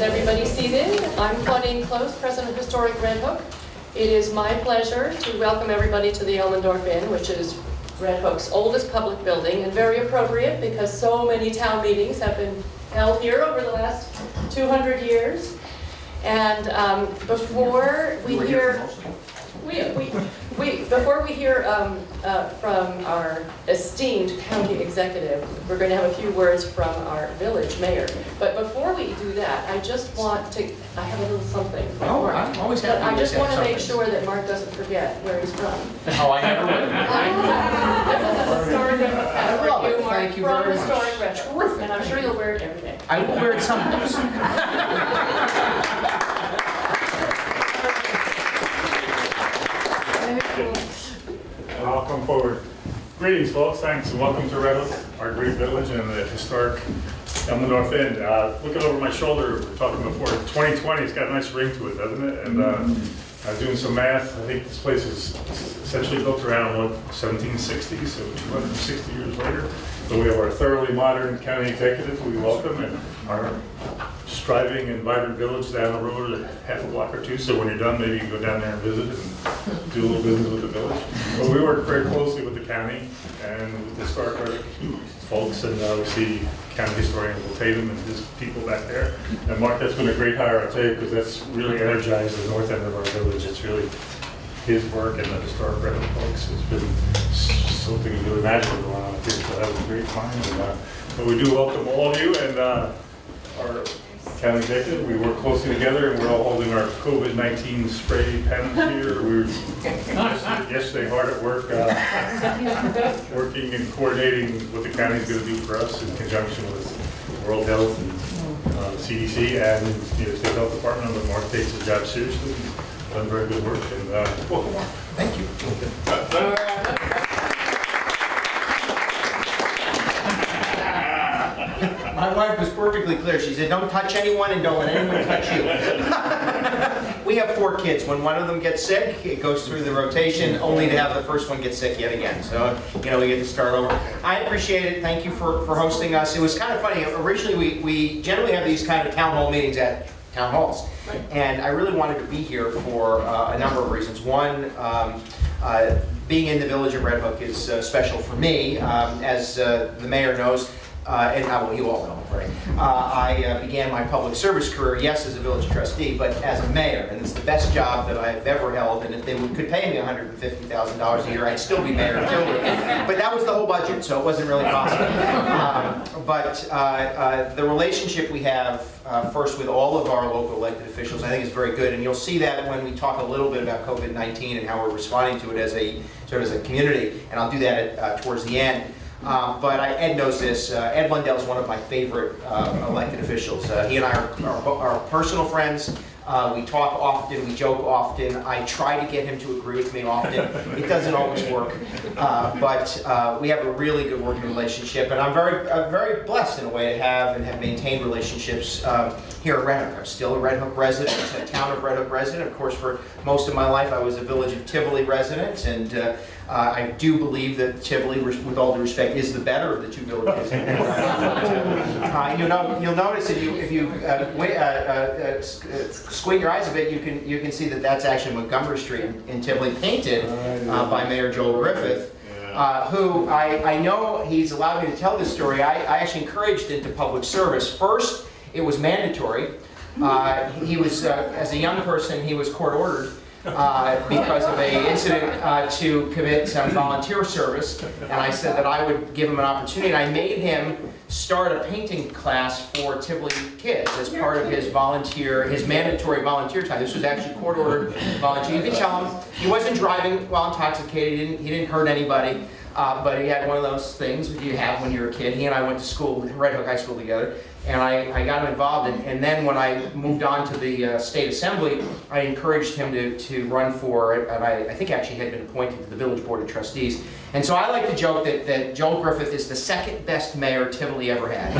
Everybody seated? I'm Claudine Close, President of Historic Red Hook. It is my pleasure to welcome everybody to the Elmendorf Inn, which is Red Hook's oldest public building, and very appropriate because so many town meetings have been held here over the last 200 years. And before we hear from our esteemed county executive, we're going to have a few words from our village mayor. But before we do that, I just want to, I have a little something for Mark. I'm always happy But I just want to make something. sure that Mark doesn't forget where he's from. Oh, I never would. This is a historic I love it. you, Mark, Thank you from very much. historic Red Hook. And I'm sure you'll wear it every day. I will wear it sometimes. I'll come forward. Greetings, folks. Thanks, and welcome to Red Hook, our great village and the historic Elmendorf Inn. Looking over my shoulder, we were talking before, 2020, it's got a nice ring to it, doesn't it? And doing some math, I think this place is essentially built around, 1760, so 260 years later. So we have our thoroughly modern county executive who we welcome, and our striving and vibrant village down the road, a half a block or two. So when you're done, maybe you can go down there and visit and do a little business with the village. But we work very closely with the county and with the historic folks, and we see county historian Will Tatum and his people back there. And Mark, that's been a great hire, I'll tell you, because that's really energized the north end of our village. It's really his work and the historic Red Hook folks. It's been something really magical going on here, so that was a great time. And, but we do welcome all of you and our county executive. We work closely together, and we're all holding our COVID-19 spray pens here. We were yesterday hard at work, working and coordinating what the county is going to do for us in conjunction with World Health and CDC and the State Health Department. But Mark takes his job seriously and done very good work. And welcome, Mark. Thank you. My wife was perfectly clear. She said, don't touch anyone and don't let anyone touch you. We have 4 kids. When one of them gets sick, it goes through the rotation, only to have the first one get sick yet again. So, we get to start over. I appreciate it. Thank you for hosting us. It was kind of funny. Originally, we generally have these kind of town hall meetings at town halls. And I really wanted to be here for a number of reasons. One, being in the village of Red Hook is special for me. As the mayor knows, and well, you all know, right? I began my public service career, yes, as a village trustee, but as a mayor, and it's the best job that I've ever held. And if they could pay me $150,000 a year, I'd still be mayor of Tilbury. But that was the whole budget, so it wasn't really possible. But the relationship we have first with all of our local elected officials, I think, is very good, and you'll see that when we talk a little bit about COVID-19 and how we're responding to it as a sort of as a community, and I'll do that towards the end. But Ed knows this. Ed Lundell is one of my favorite elected officials. He and I are personal friends. We talk often, we joke often. I try to get him to agree with me often. It doesn't always work. But we have a really good working relationship. And I'm very blessed in a way to have and have maintained relationships here at Red Hook. I'm still a Red Hook resident, a town of Red Hook resident. Of course, for most of my life, I was a Village of Tivoli resident. And I do believe that Tivoli, with all due respect, is the better of the 2 villages. You'll notice if you squint your eyes a bit, you can see that that's actually Montgomery Street in Tivoli, painted by Mayor Joel Griffith, who I know he's allowed me to tell this story. I actually encouraged into public service. First, it was mandatory. He was, as a young person, he was court ordered. Because of an incident to commit some volunteer service, and I said that I would give him an opportunity, and I made him start a painting class for Tivoli kids as part of his mandatory volunteer time. This was actually court-ordered volunteer. You could tell him he wasn't driving while intoxicated, he didn't hurt anybody, but he had one of those things that you have when you're a kid. He and I went to school, Red Hook High School together, and I got him involved, and then when I moved on to the State Assembly, I encouraged him to run for it, and I think actually had been appointed to the Village Board of Trustees. And so I like to joke that Joel Griffith is the 2nd best mayor Tivoli ever had.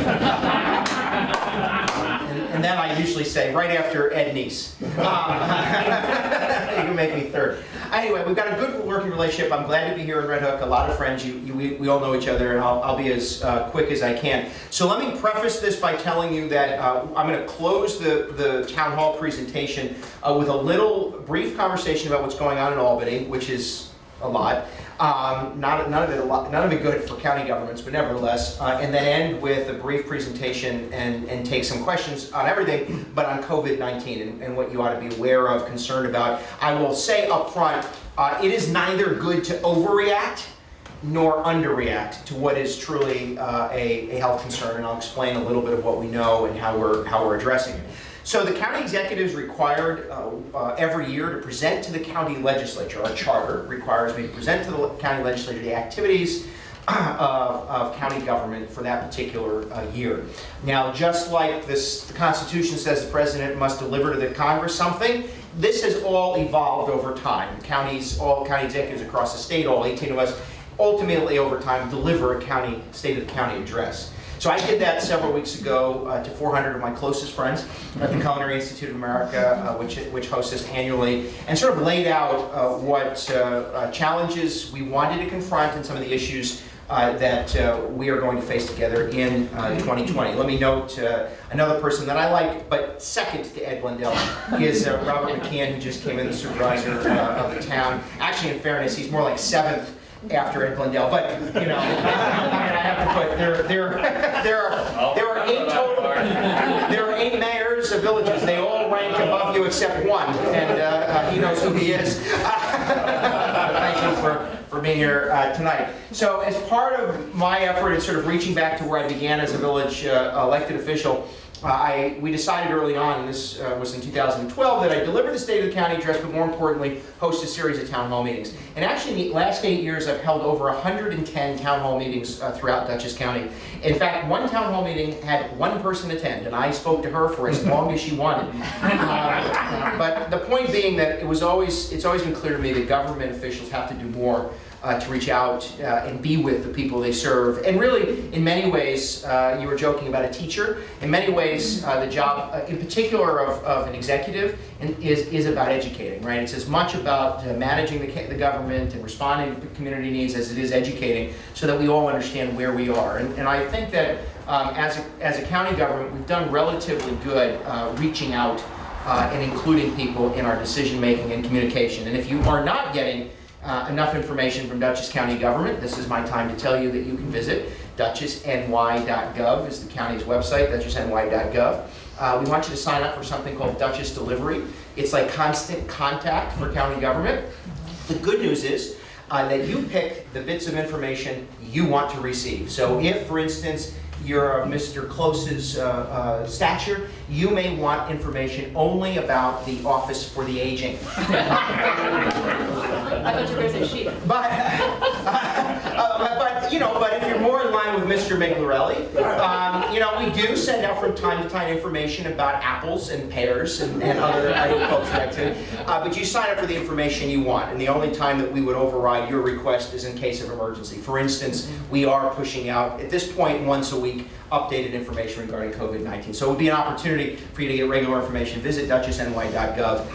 And And then I usually say, right after Ed Neese. You can make me third. Anyway, we've got a good working relationship. I'm glad to be here in Red Hook. A lot of friends. We all know each other, and I'll be as quick as I can. So let me preface this by telling you that I'm going to close the town hall presentation with a little brief conversation about what's going on in Albany, which is a lot. None of it good for county governments, but nevertheless, and then end with a brief presentation and take some questions on everything, but on COVID-19 and what you ought to be aware of, concerned about. I will say up front, it is neither good to overreact nor underreact to what is truly a health concern, and I'll explain a little bit of what we know and how we're addressing it. So the county executive is required every year to present to the county legislature. Our charter requires me to present to the county legislature the activities of county government for that particular year. Now, just like the Constitution says the president must deliver to the Congress something, this has all evolved over time. All county executives across the state, all 18 of us, ultimately over time deliver a state of the county address. So I did that several weeks ago to 400 of my closest friends at the Culinary Institute of America, which hosts this annually, and sort of laid out what challenges we wanted to confront and some of the issues that we are going to face together in 2020. Let me note another person that I like, but second to Ed Blundell, is Robert McKeon, who just came in, the supervisor of the town. Actually, in fairness, he's more like seventh after Ed Blundell, but you know, I have to put there are 8 total. There are 8 mayors of villages. They all rank above you except one, and he knows who he is. Thank you for being here tonight. So, as part of my effort in sort of reaching back to where I began as a village elected official, we decided early on, and this was in 2012, that I'd deliver the State of the County address, but more importantly, host a series of town hall meetings. And actually, in the last 8 years, I've held over 110 town hall meetings throughout Dutchess County. In fact, one town hall meeting had one person attend, and I spoke to her for as long as she wanted. But the point being that it's always been clear to me that government officials have to do more to reach out and be with the people they serve. And really, in many ways, you were joking about a teacher. In many ways, the job, in particular of an executive, is about educating, right? It's as much about managing the government and responding to community needs as it is educating, so that we all understand where we are. And I think that as a county government, we've done relatively good reaching out and including people in our decision making and communication. And if you are not getting enough information from Dutchess County government, this is my time to tell you that you can visit dutchessny.gov is the county's website, dutchessny.gov. We want you to sign up for something called Dutchess Delivery. It's like constant contact for county government. The good news is that you pick the bits of information you want to receive. So if, for instance, you're of Mr. Close's stature, you may want information only about the Office for the Aging. I thought you were going to say sheep. But if you're more in line with Mr. Miglarelli, we do send out from time to time information about apples and pears and other agricultural activity. But you sign up for the information you want, and the only time that we would override your request is in case of emergency. For instance, we are pushing out, at this point, once a week, updated information regarding COVID-19. So it would be an opportunity for you to get regular information. Visit dutchessny.gov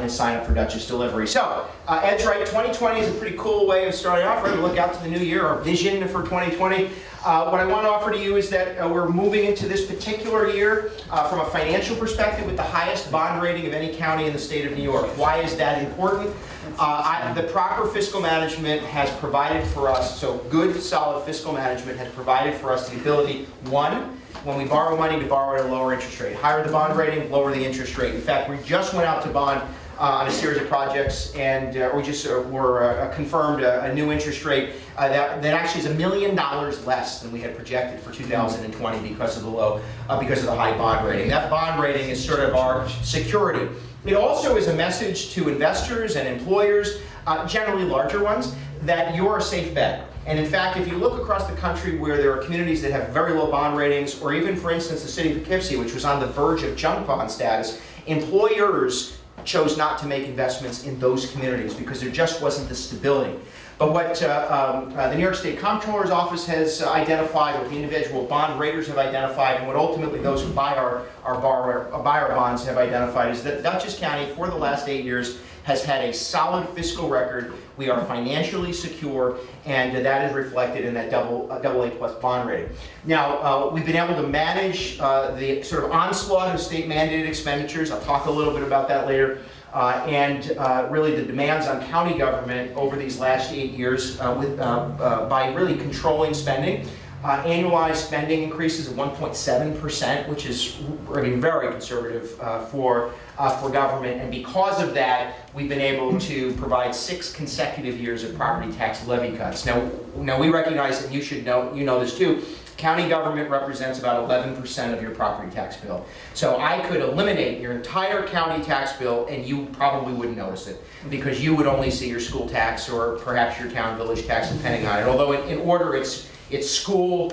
and sign up for Dutchess Delivery. So, Ed's right, 2020 is a pretty cool way of starting off. We're going to look out to the new year, our vision for 2020. What I want to offer to you is that we're moving into this particular year from a financial perspective with the highest bond rating of any county in the state of New York. Why is that important? The proper fiscal management has provided for us, so good, solid fiscal management has provided for us the ability, one, when we borrow money, to borrow at a lower interest rate. Higher the bond rating, lower the interest rate. In fact, we just went out to bond on a series of projects, and we just were confirmed a new interest rate that actually is $1 million less than we had projected for 2020 because of the high bond rating. That bond rating is sort of our security. It also is a message to investors and employers, generally larger ones, that you're a safe bet. And in fact, if you look across the country where there are communities that have very low bond ratings, or even, for instance, the city of Poughkeepsie, which was on the verge of junk bond status, employers chose not to make investments in those communities because there just wasn't the stability. But what the New York State Comptroller's Office has identified, what the individual bond raters have identified, and what ultimately those who buy our bonds have identified is that Dutchess County, for the last 8 years, has had a solid fiscal record. We are financially secure, and that is reflected in that AA plus bond rating. Now, we've been able to manage the sort of onslaught of state mandated expenditures. I'll talk a little bit about that later. And really the demands on county government over these last 8 years by really controlling spending. Annualized spending increases of 1.7%, which is very conservative for government. And because of that, we've been able to provide 6 consecutive years of property tax levy cuts. Now we recognize, and you know this too, county government represents about 11% of your property tax bill. So I could eliminate your entire county tax bill and you probably wouldn't notice it because you would only see your school tax or perhaps your town village tax depending on it. Although in order it's school,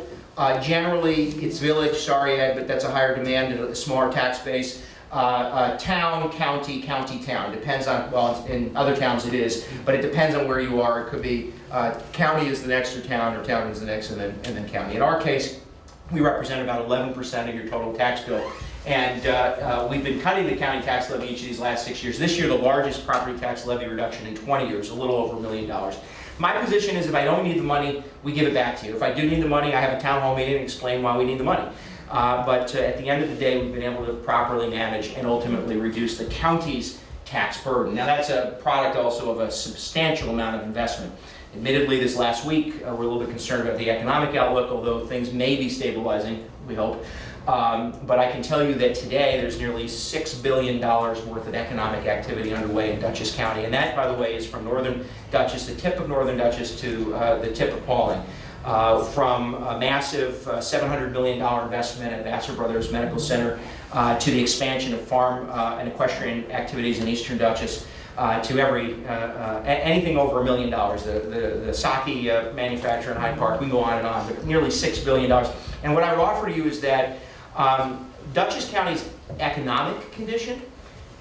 generally it's village, sorry Ed, but that's a higher demand and a smaller tax base. Town, county, town. Depends on, well, in other towns it is, but it depends on where you are. It could be county is the next or town is the next and then county. In our case, we represent about 11% of your total tax bill. And we've been cutting the county tax levy each of these last 6 years. This year, the largest property tax levy reduction in 20 years, a little over $1 million. My position is if I don't need the money, we give it back to you. If I do need the money, I have a town hall meeting and explain why we need the money. But at the end of the day, we've been able to properly manage and ultimately reduce the county's tax burden. Now that's a product also of a substantial amount of investment. Admittedly, this last week, we're a little bit concerned about the economic outlook, although things may be stabilizing, we hope. But I can tell you that today there's nearly $6 billion worth of economic activity underway in Dutchess County. And that, by the way, is from northern Dutchess, the tip of northern Dutchess to the tip of Paulding. From a massive $700 million investment at Vassar Brothers Medical Center to the expansion of farm and equestrian activities in eastern Dutchess to anything over $1 million. The sake manufacturer in Hyde Park, we can go on, but nearly $6 billion. And what I would offer to you is that Dutchess County's economic condition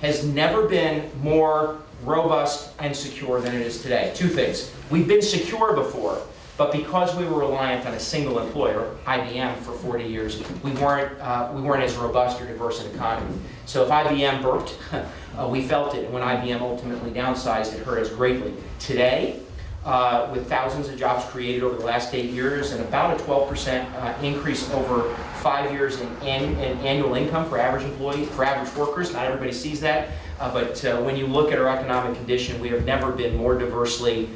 has never been more robust and secure than it is today. 2 things. We've been secure before, but because we were reliant on a single employer, IBM, for 40 years, we weren't as robust or diverse an economy. So if IBM burped, we felt it. And when IBM ultimately downsized, it hurt us greatly. Today, with thousands of jobs created over the last 8 years and about a 12% increase over 5 years in annual income for average workers. Not everybody sees that, but when you look at our economic condition, we have never been more robustly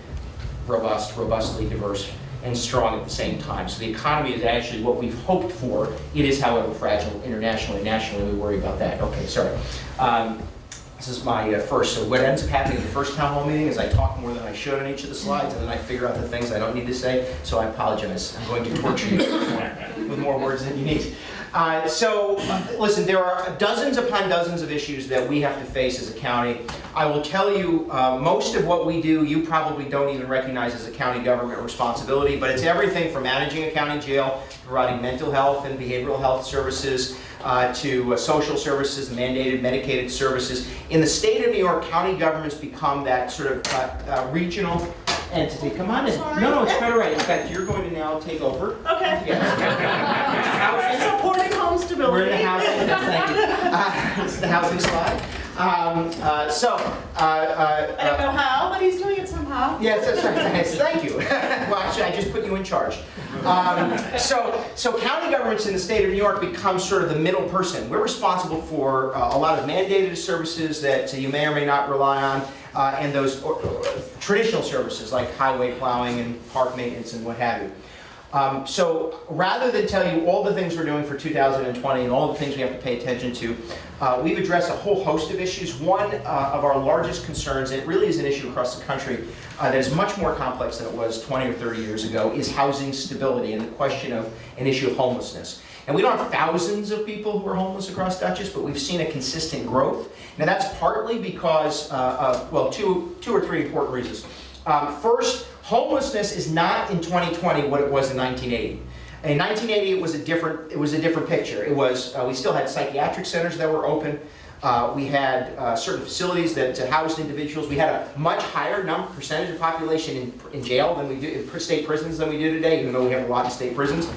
diverse, and strong at the same time. So the economy is actually what we've hoped for. It is, however, fragile internationally. Nationally, we worry about that. Okay, sorry. This is my first. So what ends up happening in the first town hall meeting is I talk more than I should on each of the slides, and then I figure out the things I don't need to say. So I apologize. I'm going to torture you with more words than you need. Listen, there are dozens upon dozens of issues that we have to face as a county. I will tell you, most of what we do, you probably don't even recognize as a county government responsibility, but it's everything from managing a county jail, providing mental health and behavioral health services, to social services, mandated medicated services. In the state of New York, county governments become that sort of regional entity. Come on in. No, it's quite all right. In fact, you're going to now take over. Okay. Yes. Supporting home stability. We're in the housing. Thank you. This is the housing slide. I don't know how, but he's doing it somehow. Yes, that's right. Thank you. Well, actually, I just put you in charge. So county governments in the state of New York become sort of the middle person. We're responsible for a lot of mandated services that you may or may not rely on, and those traditional services like highway plowing and park maintenance and what have you. So rather than tell you all the things we're doing for 2020 and all the things we have to pay attention to, we've addressed a whole host of issues. One of our largest concerns, and it really is an issue across the country that is much more complex than it was 20 or 30 years ago, is housing stability and the question of an issue of homelessness. And we don't have thousands of people who are homeless across Dutchess, but we've seen a consistent growth. Now that's partly because of, well, two or three important reasons. First, homelessness is not in 2020 what it was in 1980. In 1980, it was a different picture. It was, we still had psychiatric centers that were open. We had certain facilities that housed individuals. We had a much higher percentage of population in jail than we do, in state prisons than we do today, even though we have a lot in state prisons.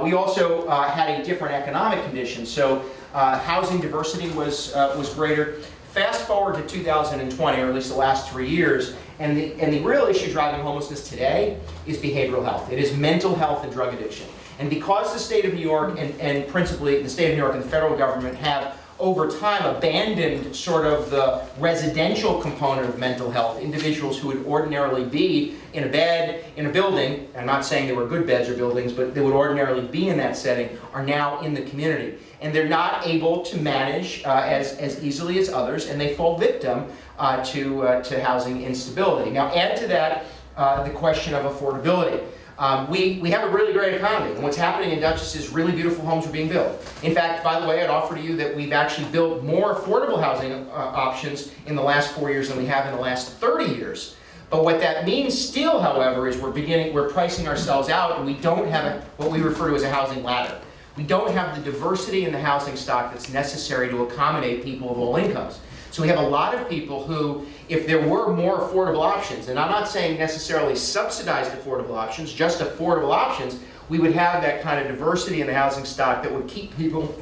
We also had a different economic condition, so housing diversity was greater. Fast forward to 2020, or at least the last 3 years, and the real issue driving homelessness today is behavioral health. It is mental health and drug addiction. And because the state of New York, and principally the state of New York and the federal government have over time abandoned sort of the residential component of mental health, individuals who would ordinarily be in a bed, in a building, I'm not saying they were good beds or buildings, but they would ordinarily be in that setting, are now in the community. And they're not able to manage as easily as others, and they fall victim to housing instability. Now add to that the question of affordability. We have a really great economy, and what's happening in Dutchess is really beautiful homes are being built. In fact, by the way, I'd offer to you that we've actually built more affordable housing options in the last 4 years than we have in the last 30 years. But what that means still, however, is we're pricing ourselves out, and we don't have what we refer to as a housing ladder. We don't have the diversity in the housing stock that's necessary to accommodate people of all incomes. So we have a lot of people who, if there were more affordable options, and I'm not saying necessarily subsidized affordable options, just affordable options, we would have that kind of diversity in the housing stock that would keep people,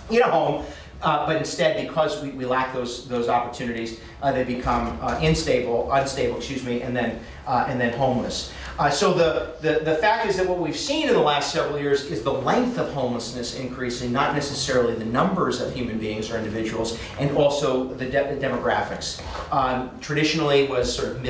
in a home, but instead, because we lack those opportunities, they become unstable, and then homeless. So the fact is that what we've seen in the last several years is the length of homelessness increasing, not necessarily the numbers of human beings or individuals, and also the demographics. Traditionally it was sort of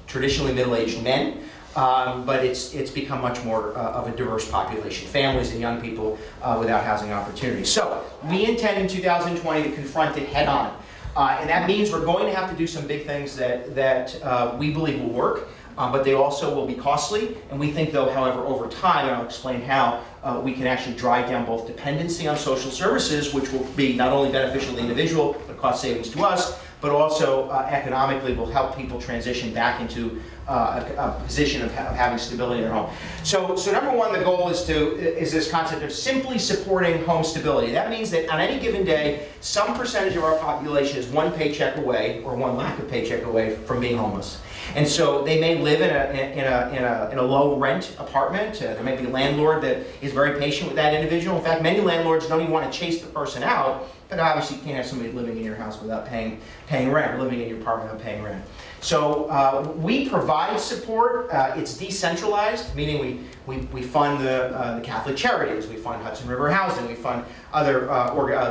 traditionally middle-aged men, but it's become much more of a diverse population, families and young people without housing opportunities. So we intend in 2020 to confront it head on. And that means we're going to have to do some big things that we believe will work. But they also will be costly, and we think though, however, over time, and I'll explain how, we can actually drive down both dependency on social services, which will be not only beneficial to the individual, but cost savings to us, but also economically will help people transition back into a position of having stability in their home. So number one, the goal is this concept of simply supporting home stability. That means that on any given day, some percentage of our population is one paycheck away, or one lack of paycheck away, from being homeless. And so they may live in a low rent apartment. There may be a landlord that is very patient with that individual. In fact, many landlords don't even want to chase the person out, but obviously you can't have somebody living in your house without paying rent, or living in your apartment without paying rent. So we provide support. It's decentralized, meaning we fund the Catholic Charities, we fund Hudson River Housing, we fund other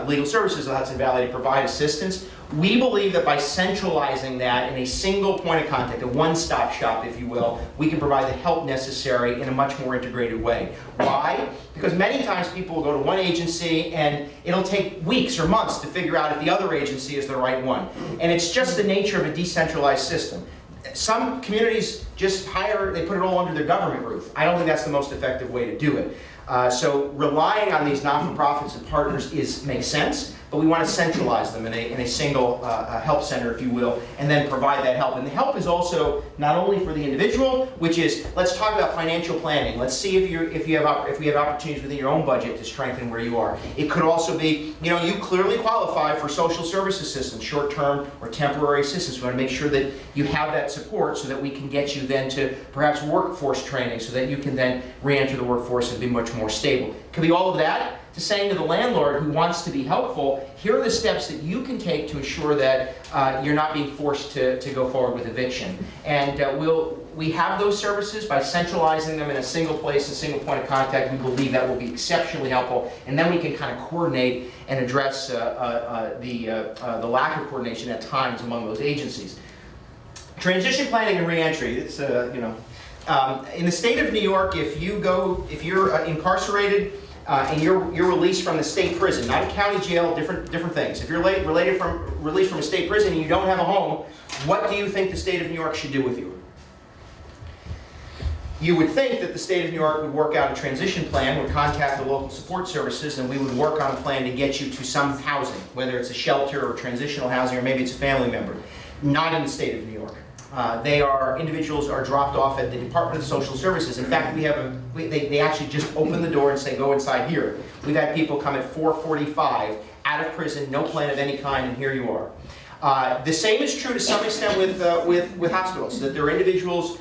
legal services in Hudson Valley to provide assistance. We believe that by centralizing that in a single point of contact, a one-stop shop, if you will, we can provide the help necessary in a much more integrated way. Why? Because many times people will go to one agency and it'll take weeks or months to figure out if the other agency is the right one. And it's just the nature of a decentralized system. Some communities just they put it all under their government roof. I don't think that's the most effective way to do it. So relying on these not-for-profits and partners makes sense, but we want to centralize them in a single help center, if you will, and then provide that help. And the help is also not only for the individual, which is, let's talk about financial planning. Let's see if we have opportunities within your own budget to strengthen where you are. It could also be, you clearly qualify for social service assistance, short-term or temporary assistance. We want to make sure that you have that support so that we can get you then to perhaps workforce training so that you can then re-enter the workforce and be much more stable. It could be all of that to saying to the landlord who wants to be helpful, here are the steps that you can take to ensure that you're not being forced to go forward with eviction. And we have those services by centralizing them in a single place, a single point of contact. We believe that will be exceptionally helpful, and then we can kind of coordinate and address the lack of coordination at times among those agencies. Transition planning and reentry. It's in the state of New York, if you're incarcerated and you're released from the state prison, not a county jail, different things. If you're released from a state prison and you don't have a home, what do you think the state of New York should do with you? You would think that the state of New York would work out a transition plan, would contact the local support services, and we would work on a plan to get you to some housing, whether it's a shelter or transitional housing, or maybe it's a family member. Not in the state of New York. They are, individuals are dropped off at the Department of Social Services. In fact, they actually just open the door and say, go inside here. We've had people come at 4:45 out of prison, no plan of any kind, and here you are. The same is true to some extent with hospitals, that there are individuals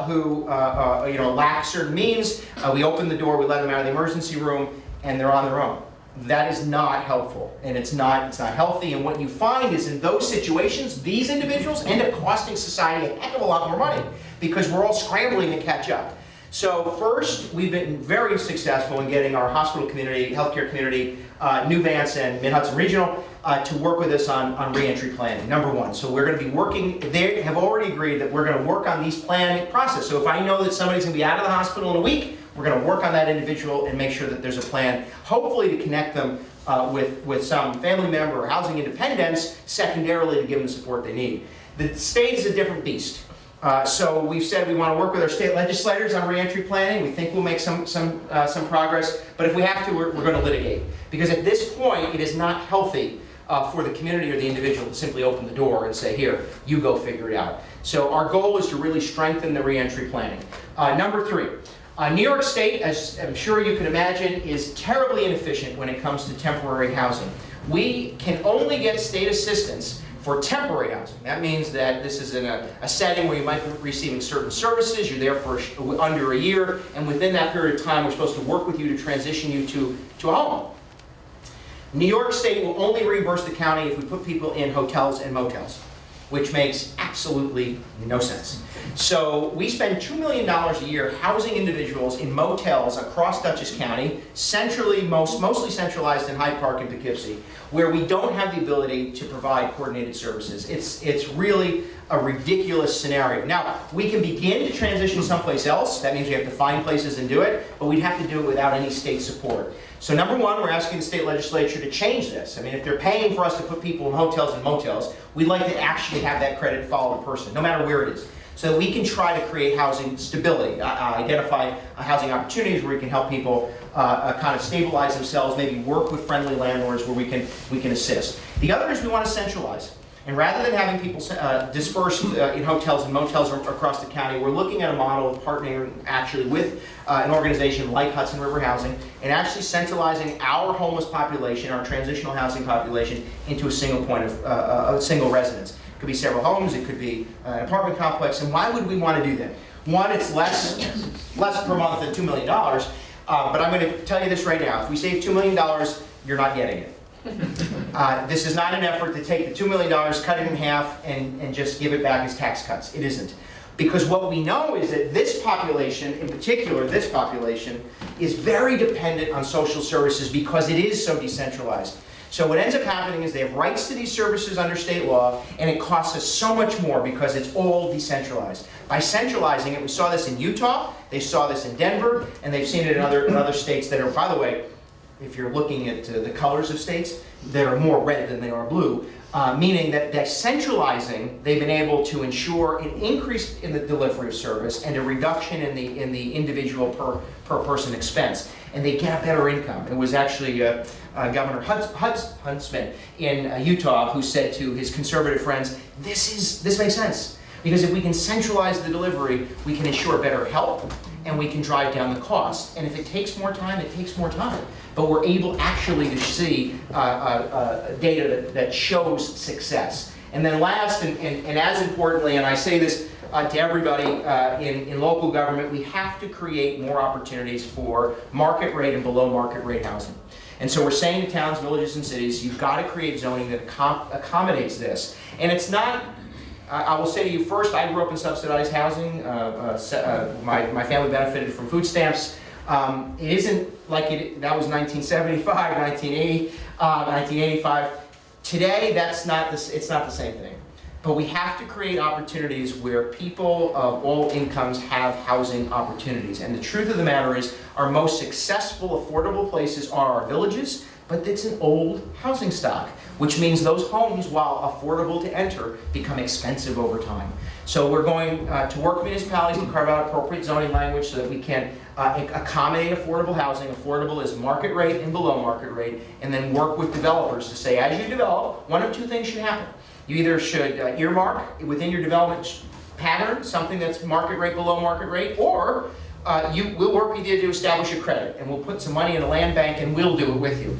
who lack certain means. We open the door, we let them out of the emergency room, and they're on their own. That is not helpful, and it's not healthy. And what you find is in those situations, these individuals end up costing society a heck of a lot more money because we're all scrambling to catch up. So first, we've been very successful in getting our hospital community, healthcare community, New Vance and Mid-Hudson Regional, to work with us on reentry planning, number one. So we're going to be working, they have already agreed that we're going to work on these planning process. So if I know that somebody's going to be out of the hospital in a week, we're going to work on that individual and make sure that there's a plan, hopefully to connect them with some family member or housing independence, secondarily to give them the support they need. The state is a different beast. So we've said we want to work with our state legislators on reentry planning. We think we'll make some progress, but if we have to, we're going to litigate. Because at this point, it is not healthy for the community or the individual to simply open the door and say, here, you go figure it out. So our goal is to really strengthen the reentry planning. Number three, New York State, as I'm sure you can imagine, is terribly inefficient when it comes to temporary housing. We can only get state assistance for temporary housing. That means that this is in a setting where you might be receiving certain services, you're there for under a year, and within that period of time we're supposed to work with you to transition you to a home. New York State will only reimburse the county if we put people in hotels and motels, which makes absolutely no sense. So we spend $2 million a year housing individuals in motels across Dutchess County, mostly centralized in Hyde Park and Poughkeepsie, where we don't have the ability to provide coordinated services. It's really a ridiculous scenario. Now, we can begin to transition someplace else. That means we have to find places and do it, but we'd have to do it without any state support. So number one, we're asking the state legislature to change this. I mean, if they're paying for us to put people in hotels and motels, we'd like to actually have that credit follow the person, no matter where it is. So that we can try to create housing stability, identify housing opportunities where we can help people kind of stabilize themselves, maybe work with friendly landlords where we can assist. The other is we want to centralize. And rather than having people dispersed in hotels and motels across the county, we're looking at a model of partnering actually with an organization like Hudson River Housing and actually centralizing our homeless population, our transitional housing population, into a single point of a single residence. It could be several homes, it could be an apartment complex, and why would we want to do that? One, it's less per month than $2 million, but I'm going to tell you this right now. If we save $2 million, you're not getting it. This is not an effort to take the $2 million, cut it in half, and just give it back as tax cuts. It isn't. Because what we know is that this population, in particular this population, is very dependent on social services because it is so decentralized. So what ends up happening is they have rights to these services under state law, and it costs us so much more because it's all decentralized. By centralizing it, we saw this in Utah, they saw this in Denver, and they've seen it in other states that are, by the way, if you're looking at the colors of states, that are more red than they are blue, meaning that by centralizing, they've been able to ensure an increase in the delivery of service and a reduction in the individual per person expense. And they get a better income. It was actually Governor Huntsman in Utah who said to his conservative friends, this makes sense. Because if we can centralize the delivery, we can ensure better help and we can drive down the cost. And if it takes more time, it takes more time. But we're able actually to see data that shows success. And then last, and as importantly, and I say this to everybody in local government, we have to create more opportunities for market rate and below market rate housing. And so we're saying to towns, villages, and cities, you've got to create zoning that accommodates this. And it's not, I will say to you first, I grew up in subsidized housing. My family benefited from food stamps. It isn't like that was 1975, 1980, 1985. Today, it's not the same thing. But we have to create opportunities where people of all incomes have housing opportunities. And the truth of the matter is, our most successful, affordable places are our villages, but it's an old housing stock, which means those homes, while affordable to enter, become expensive over time. So we're going to work with municipalities to carve out appropriate zoning language so that we can accommodate affordable housing. Affordable is market rate and below market rate, and then work with developers to say, as you develop, one of two things should happen. You either should earmark within your development pattern, something that's market rate, below market rate, or we'll work with you to establish a credit, and we'll put some money in a land bank and we'll do it with you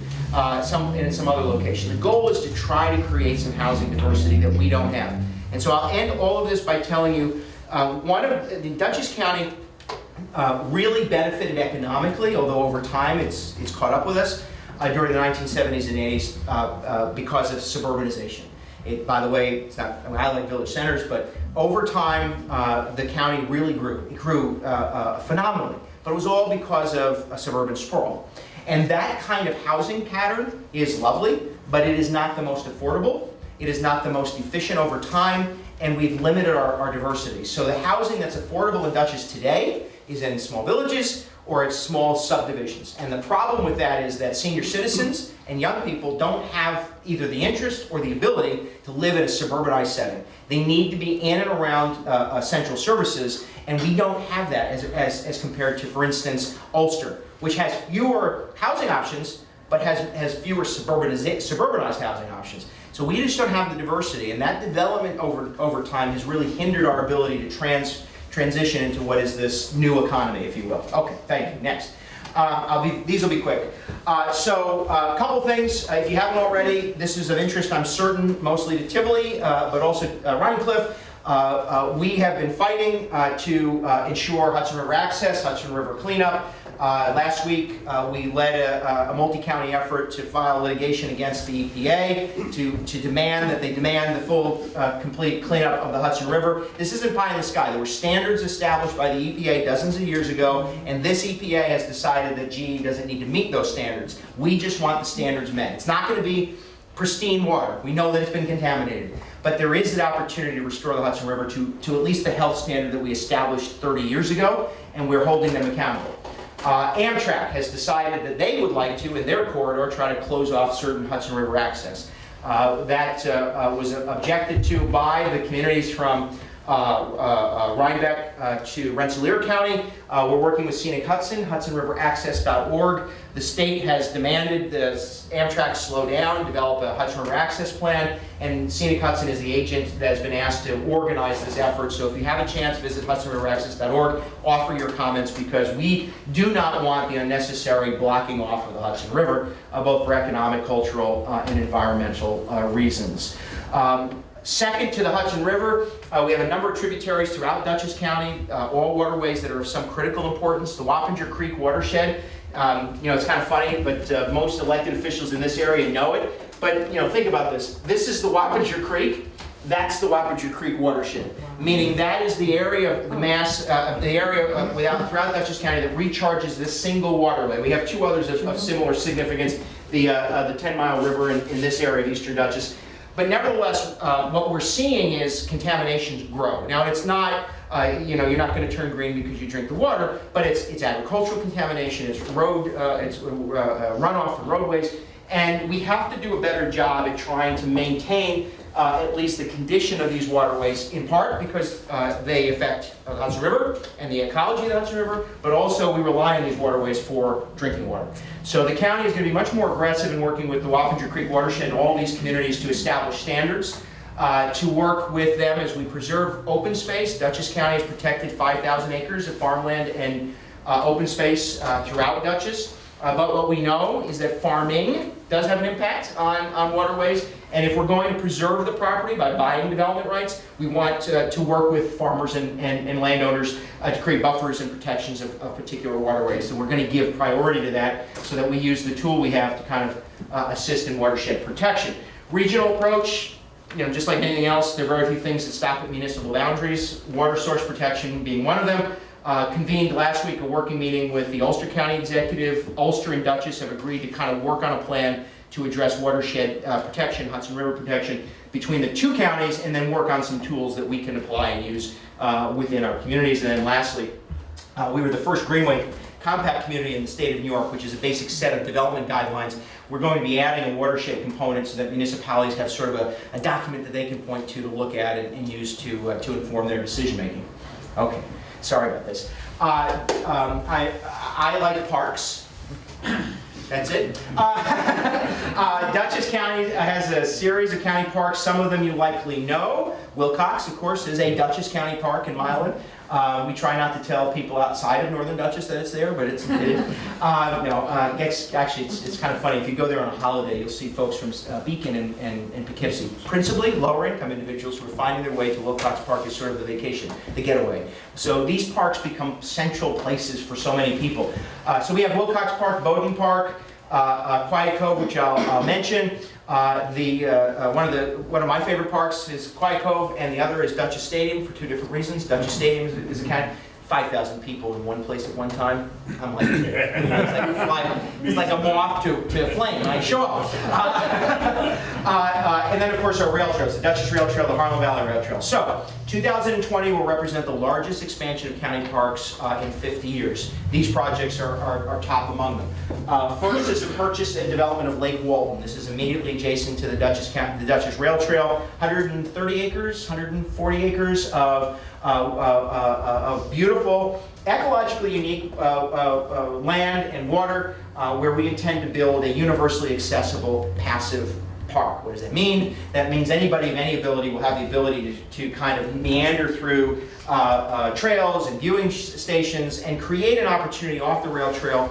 in some other location. The goal is to try to create some housing diversity that we don't have. And so I'll end all of this by telling you, the Dutchess County really benefited economically, although over time it's caught up with us during the 1970s and 80s because of suburbanization. By the way, it's not, I like village centers, but over time the county really grew. It grew phenomenally, but it was all because of suburban sprawl. And that kind of housing pattern is lovely, but it is not the most affordable. It is not the most efficient over time, and we've limited our diversity. So the housing that's affordable in Dutchess today is in small villages or it's small subdivisions. And the problem with that is that senior citizens and young people don't have either the interest or the ability to live in a suburbanized setting. They need to be in and around central services, and we don't have that as compared to, for instance, Ulster, which has fewer housing options, but has fewer suburbanized housing options. So we just don't have the diversity, and that development over time has really hindered our ability to transition into what is this new economy, if you will. Okay, thank you. Next. These will be quick. So a couple things, if you haven't already, this is of interest, I'm certain, mostly to Tivoli, but also Rhinecliff. We have been fighting to ensure Hudson River access, Hudson River cleanup. Last week, we led a multi-county effort to file litigation against the EPA to demand that they demand the full, complete cleanup of the Hudson River. This isn't pie in the sky. There were standards established by the EPA dozens of years ago, and this EPA has decided that GE doesn't need to meet those standards. We just want the standards met. It's not going to be pristine water. We know that it's been contaminated. But there is an opportunity to restore the Hudson River to at least the health standard that we established 30 years ago, and we're holding them accountable. Amtrak has decided that they would like to, in their corridor, try to close off certain Hudson River access. That was objected to by the communities from Rhinebeck to Rensselaer County. We're working with Scenic Hudson, HudsonRiverAccess.org. The state has demanded the Amtrak slow down, develop a Hudson River access plan, and Scenic Hudson is the agent that has been asked to organize this effort. So if you have a chance, visit HudsonRiverAccess.org, offer your comments, because we do not want the unnecessary blocking off of the Hudson River, both for economic, cultural, and environmental reasons. Second to the Hudson River, we have a number of tributaries throughout Dutchess County, all waterways that are of some critical importance. The Wappinger Creek watershed, it's kind of funny, but most elected officials in this area know it. But think about this. This is the Wappinger Creek. That's the Wappinger Creek watershed, meaning that is the area of the mass, throughout Dutchess County that recharges this single waterway. We have two others of similar significance, the 10-mile river in this area of eastern Dutchess. But nevertheless, what we're seeing is contaminations grow. Now, it's not, you're not going to turn green because you drink the water, but it's agricultural contamination, it's runoff from roadways, and we have to do a better job at trying to maintain at least the condition of these waterways, in part because they affect the Hudson River and the ecology of the Hudson River, but also we rely on these waterways for drinking water. So the county is going to be much more aggressive in working with the Wappinger Creek watershed and all these communities to establish standards, to work with them as we preserve open space. Dutchess County has protected 5,000 acres of farmland and open space throughout Dutchess. But what we know is that farming does have an impact on waterways, and if we're going to preserve the property by buying development rights, we want to work with farmers and landowners to create buffers and protections of particular waterways. So we're going to give priority to that so that we use the tool we have to kind of assist in watershed protection. Regional approach, just like anything else, there are very few things that stop at municipal boundaries, water source protection being one of them. Convened last week a working meeting with the Ulster County Executive. Ulster and Dutchess have agreed to kind of work on a plan to address watershed protection, Hudson River protection between the two counties, and then work on some tools that we can apply and use within our communities. And then lastly, we were the first Greenway Compact community in the state of New York, which is a basic set of development guidelines. We're going to be adding a watershed component so that municipalities have sort of a document that they can point to look at and use to inform their decision making. Okay. Sorry about this. I like parks. That's it. Dutchess County has a series of county parks. Some of them you likely know. Wilcox, of course, is a Dutchess County park in Milan. We try not to tell people outside of Northern Dutchess that it's there, but it is. Actually, it's kind of funny. If you go there on a holiday, you'll see folks from Beacon and Poughkeepsie, principally lower income individuals who are finding their way to Wilcox Park as sort of the vacation, the getaway. So these parks become central places for so many people. So we have Wilcox Park, Bowden Park, Quiet Cove, which I'll mention. One of my favorite parks is Quiet Cove, and the other is Dutchess Stadium for two different reasons. Dutchess Stadium is a kind of 5,000 people in one place at one time. I'm like, it's like a moth to a flame, and I show up. And then, of course, our rail trails, the Dutchess Rail Trail, the Harlem Valley Rail Trail. So, 2020 will represent the largest expansion of county parks in 50 years. These projects are top among them. First is the purchase and development of Lake Walton. This is immediately adjacent to the Dutchess Rail Trail. 130 acres, 140 acres of beautiful, ecologically unique land and water where we intend to build a universally accessible passive park. What does that mean? That means anybody of any ability will have the ability to kind of meander through trails and viewing stations and create an opportunity off the rail trail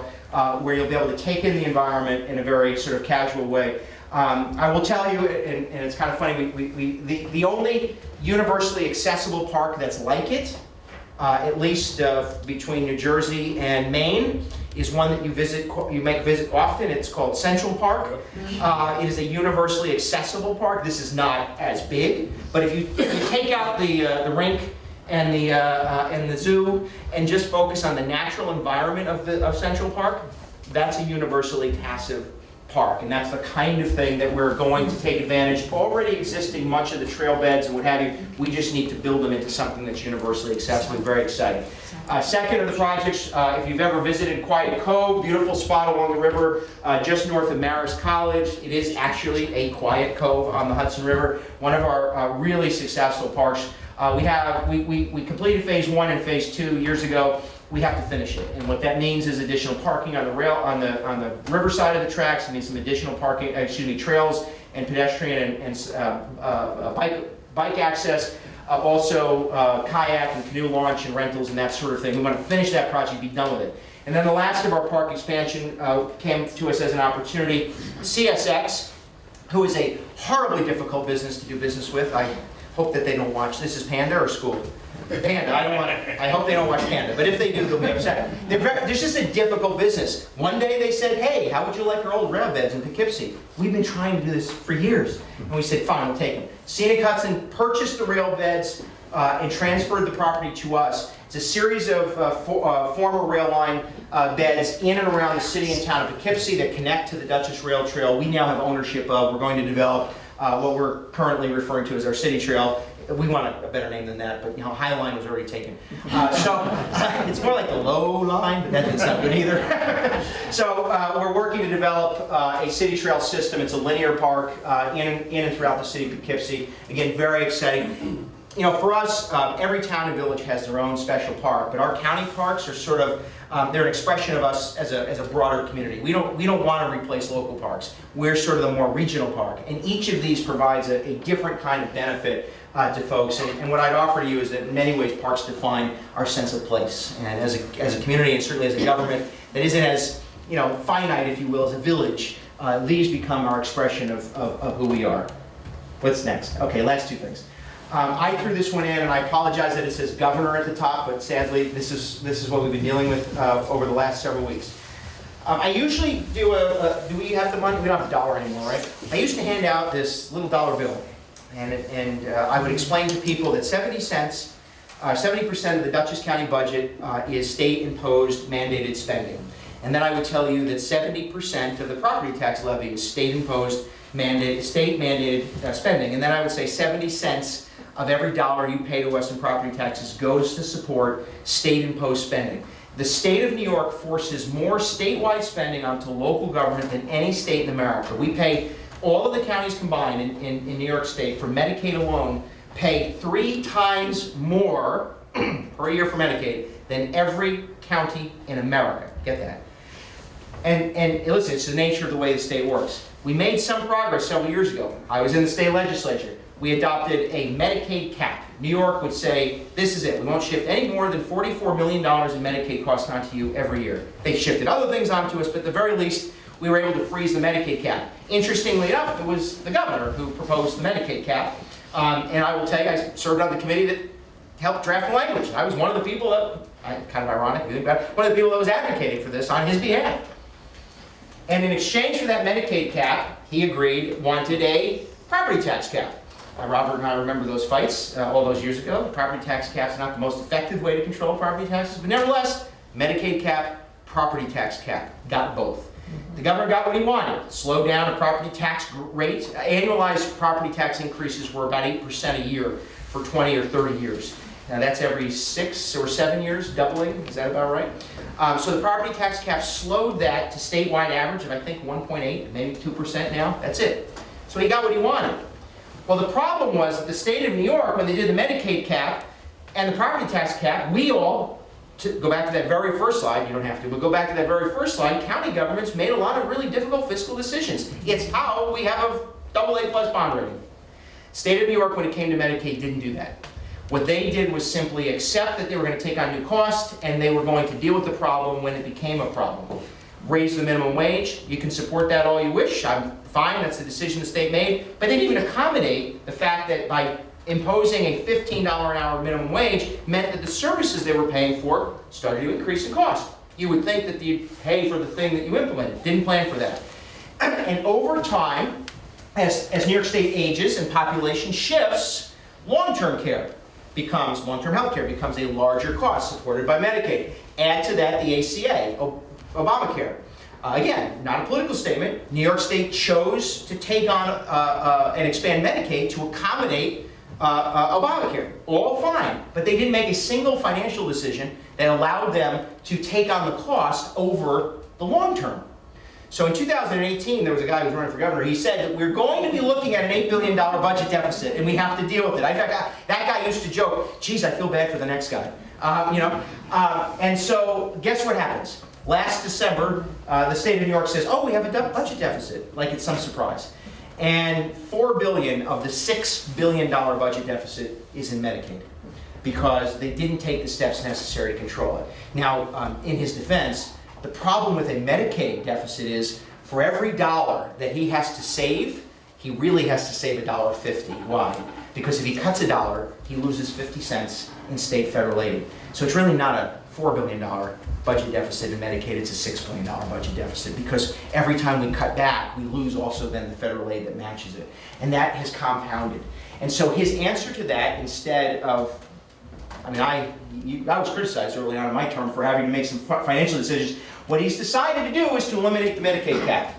where you'll be able to take in the environment in a very sort of casual way. I will tell you, and it's kind of funny, the only universally accessible park that's like it, at least between New Jersey and Maine, is one that you make visit often. It's called Central Park. It is a universally accessible park. This is not as big, but if you take out the rink and the zoo and just focus on the natural environment of Central Park, that's a universally passive park, and that's the kind of thing that we're going to take advantage of. Already existing much of the trail beds and what have you, we just need to build them into something that's universally accessible. Very exciting. Second of the projects, if you've ever visited Quiet Cove, beautiful spot along the river just north of Marist College. It is actually a quiet cove on the Hudson River, one of our really successful parks. We completed phase 1 and phase 2 years ago. We have to finish it, and what that means is additional parking on the river side of the tracks. It means some additional parking, trails and pedestrian and bike access. Also kayak and canoe launch and rentals and that sort of thing. We want to finish that project, be done with it. And then the last of our park expansion came to us as an opportunity. CSX, who is a horribly difficult business to do business with. I hope that they don't watch. This is Panda or school? Panda. I hope they don't watch Panda, but if they do, they'll be upset. There's just a difficult business. One day they said, hey, how would you like our old rail beds in Poughkeepsie? We've been trying to do this for years. And we said, fine, we'll take them. Scenic Hudson purchased the rail beds and transferred the property to us. It's a series of former rail line beds in and around the city and town of Poughkeepsie that connect to the Dutchess Rail Trail. We now have ownership of. We're going to develop what we're currently referring to as our city trail. We want a better name than that, but High Line was already taken. So it's more like the Low Line, but that didn't sound good either. So we're working to develop a city trail system. It's a linear park in and throughout the city of Poughkeepsie. Again, very exciting. For us, every town and village has their own special park, but our county parks are sort of they're an expression of us as a broader community. We don't want to replace local parks. We're sort of the more regional park, and each of these provides a different kind of benefit to folks. And what I'd offer to you is that in many ways parks define our sense of place, and as a community and certainly as a government that isn't as finite, if you will, as a village. These become our expression of who we are. What's next? Okay, last two things. I threw this one in, and I apologize that it says governor at the top, but sadly, this is what we've been dealing with over the last several weeks. I usually do do we have the money? We don't have a dollar anymore, right? I used to hand out this little dollar bill, and I would explain to people that 70% of the Dutchess County budget is state-imposed mandated spending. And then I would tell you that 70% of the property tax levy is state-imposed state-mandated spending. And then I would say 70 cents of every dollar you pay to us in property taxes goes to support state-imposed spending. The state of New York forces more statewide spending onto local government than any state in America. We pay, all of the counties combined in New York State for Medicaid alone, pay 3 times more per year for Medicaid than every county in America. Get that. And listen, it's the nature of the way the state works. We made some progress several years ago. I was in the state legislature. We adopted a Medicaid cap. New York would say, this is it. We won't shift any more than $44 million in Medicaid costs onto you every year. They shifted other things onto us, but at the very least, we were able to freeze the Medicaid cap. Interestingly enough, it was the governor who proposed the Medicaid cap. And I will tell you, I served on the committee that helped draft the language. I was one of the people that, kind of ironic, if you think about it, one of the people that was advocating for this on his behalf. And in exchange for that Medicaid cap, he agreed, wanted a property tax cap. Robert and I remember those fights all those years ago. The property tax cap is not the most effective way to control property taxes, but nevertheless, Medicaid cap, property tax cap, got both. The governor got what he wanted, slow down the property tax rate. Annualized property tax increases were about 8% a year for 20 or 30 years. Now that's every 6 or 7 years, doubling, is that about right? So the property tax cap slowed that to statewide average of I think 1.8, maybe 2% now, that's it. So he got what he wanted. Well, the problem was that the state of New York, when they did the Medicaid cap and the property tax cap, we all, to go back to that very first slide, you don't have to, but go back to that very first slide, county governments made a lot of really difficult fiscal decisions. It's how we have a AA+ bond rating. State of New York, when it came to Medicaid, didn't do that. What they did was simply accept that they were going to take on new costs and they were going to deal with the problem when it became a problem. Raise the minimum wage, you can support that all you wish, I'm fine, that's the decision the state made, but they didn't even accommodate the fact that by imposing a $15 an hour minimum wage meant that the services they were paying for started to increase in cost. You would think that you'd pay for the thing that you implemented, didn't plan for that. And over time, as New York State ages and population shifts, long-term health care becomes a larger cost supported by Medicaid. Add to that the ACA, Obamacare. Again, not a political statement. New York State chose to take on and expand Medicaid to accommodate Obamacare. All fine, but they didn't make a single financial decision that allowed them to take on the cost over the long term. So in 2018, there was a guy who was running for governor. He said that we're going to be looking at an $8 billion budget deficit, and we have to deal with it. In fact, that guy used to joke, geez, I feel bad for the next guy. And so guess what happens? Last December, the state of New York says, oh, we have a budget deficit, like it's some surprise. And $4 billion of the $6 billion budget deficit is in Medicaid because they didn't take the steps necessary to control it. Now, in his defense, the problem with a Medicaid deficit is for every dollar that he has to save, he really has to save $1.50. Why? Because if he cuts $1, he loses 50 cents in state federal aid. So it's really not a $4 billion budget deficit in Medicaid, it's a $6 billion budget deficit because every time we cut back, we lose also then the federal aid that matches it. And that has compounded. And so his answer to that, instead of, I was criticized early on in my term for having to make some financial decisions. What he's decided to do is to eliminate the Medicaid cap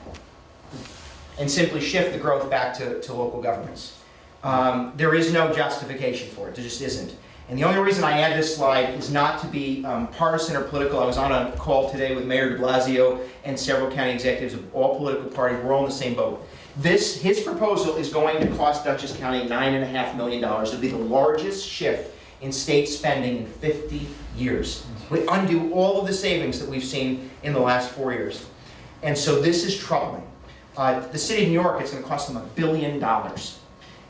and simply shift the growth back to local governments. There is no justification for it, there just isn't. And the only reason I add this slide is not to be partisan or political. I was on a call today with Mayor de Blasio and several county executives of all political parties. We're all in the same boat. His proposal is going to cost Dutchess County $9.5 million. It'll be the largest shift in state spending in 50 years. We undo all of the savings that we've seen in the last 4 years. And so this is troubling. The city of New York, it's going to cost them $1 billion.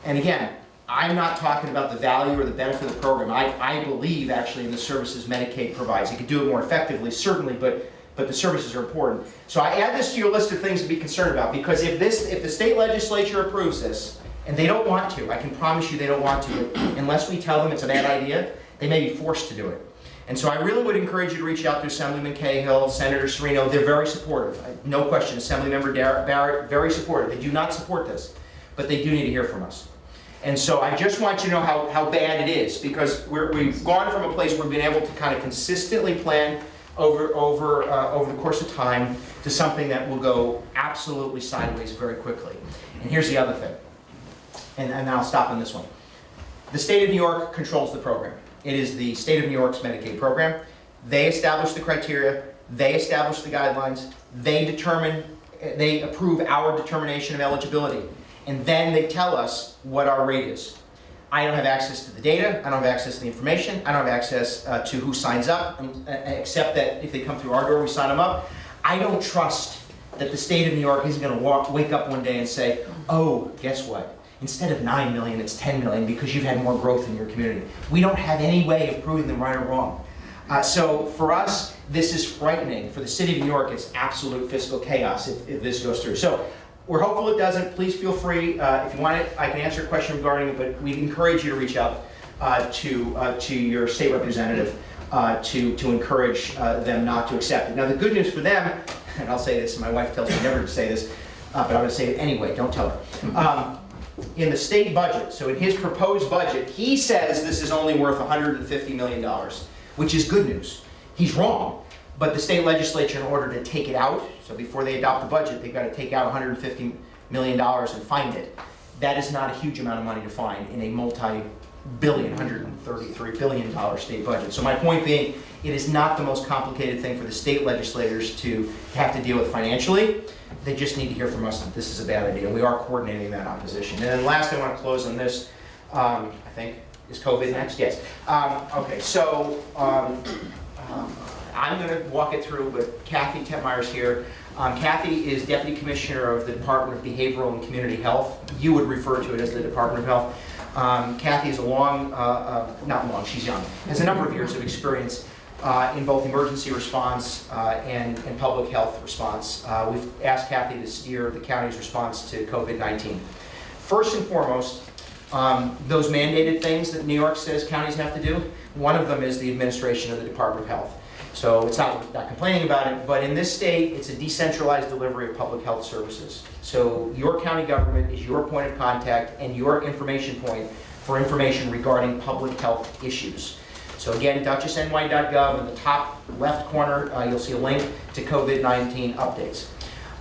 And again, I'm not talking about the value or the benefit of the program. I believe actually in the services Medicaid provides. You could do it more effectively, certainly, but the services are important. So I add this to your list of things to be concerned about because if the state legislature approves this, and they don't want to, I can promise you they don't want to, but unless we tell them it's a bad idea, they may be forced to do it. And so I really would encourage you to reach out to Assemblyman Cahill, Senator Serino. They're very supportive. No question, Assemblymember Barrett, very supportive. They do not support this, but they do need to hear from us. And so I just want you to know how bad it is because we've gone from a place where we've been able to kind of consistently plan over the course of time to something that will go absolutely sideways very quickly. And here's the other thing, and I'll stop on this one. The state of New York controls the program. It is the state of New York's Medicaid program. They establish the criteria, they establish the guidelines, they approve our determination of eligibility. And then they tell us what our rate is. I don't have access to the data, I don't have access to the information, I don't have access to who signs up, except that if they come through our door, we sign them up. I don't trust that the state of New York isn't going to wake up one day and say, oh, guess what? Instead of 9 million, it's 10 million because you've had more growth in your community. We don't have any way of proving them right or wrong. So for us, this is frightening. For the city of New York, it's absolute fiscal chaos if this goes through. So we're hopeful it doesn't. Please feel free. If you want it, I can answer a question regarding it, but we encourage you to reach out to your state representative to encourage them not to accept it. Now the good news for them, and I'll say this, my wife tells me never to say this, but I'm going to say it anyway, don't tell her. In the state budget, so in his proposed budget, he says this is only worth $150 million, which is good news. He's wrong, but the state legislature, in order to take it out, so before they adopt the budget, they've got to take out $150 million and find it. That is not a huge amount of money to find in a multi-billion, $133 billion state budget. So my point being, it is not the most complicated thing for the state legislators to have to deal with financially. They just need to hear from us that this is a bad idea. We are coordinating that opposition. And then last, I want to close on this. I think, is COVID next? Yes. Okay, so I'm going to walk it through, but Kathy Tetmeyer's here. Kathy is Deputy Commissioner of the Department of Behavioral and Community Health. You would refer to it as the Department of Health. Kathy is she's young, has a number of years of experience in both emergency response and public health response. We've asked Kathy to steer the county's response to COVID-19. First and foremost, those mandated things that New York says counties have to do, one of them is the administration of the Department of Health. So it's not complaining about it, but in this state, it's a decentralized delivery of public health services. So your county government is your point of contact and your information point for information regarding public health issues. So again, duchessny.gov, in the top left corner, you'll see a link to COVID-19 updates.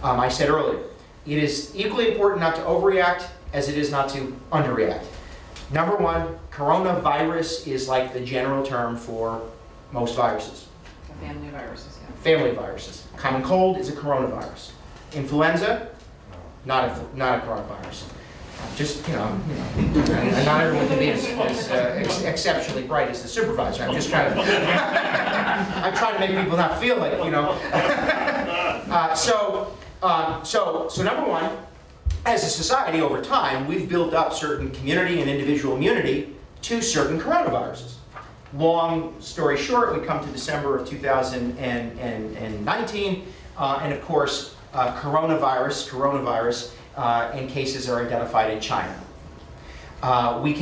I said earlier, it is equally important not to overreact as it is not to underreact. Number one, coronavirus is like the general term for most viruses. Family viruses, yeah. Family viruses. Common cold is a coronavirus. Influenza, not a coronavirus. Just, and not everyone can be as exceptionally bright as the supervisor. I'm just trying to, I'm trying to make people not feel like, So number one, as a society over time, we've built up certain community and individual immunity to certain coronaviruses. Long story short, we come to December of 2019, and of course, coronavirus, and cases are identified in China. We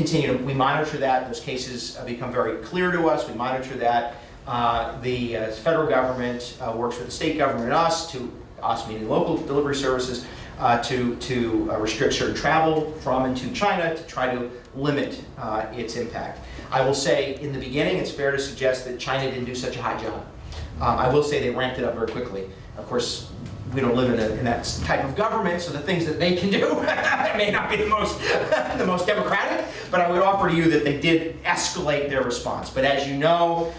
monitor that. Those cases become very clear to us. We monitor that. The federal government works with the state government and us meaning local delivery services, to restrict certain travel from and to China to try to limit its impact. I will say, in the beginning, it's fair to suggest that China didn't do such a hot job. I will say they ramped it up very quickly. Of course, we don't live in that type of government, so the things that they can do may not be the most democratic, but I would offer to you that they did escalate their response. But as you know,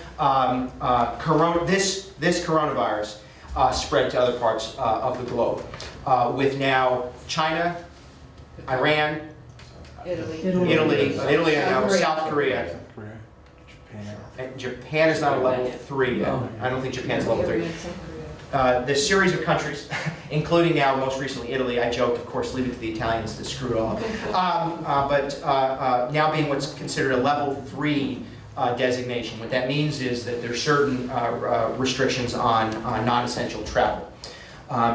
this coronavirus spread to other parts of the globe, with now China, Iran, Italy, and now South Korea. Japan is not a level 3 yet. I don't think Japan's level 3. The series of countries, including now most recently Italy, I joked, of course, leave it to the Italians to screw it all up. But now being what's considered a level 3 designation. What that means is that there's certain restrictions on non-essential travel.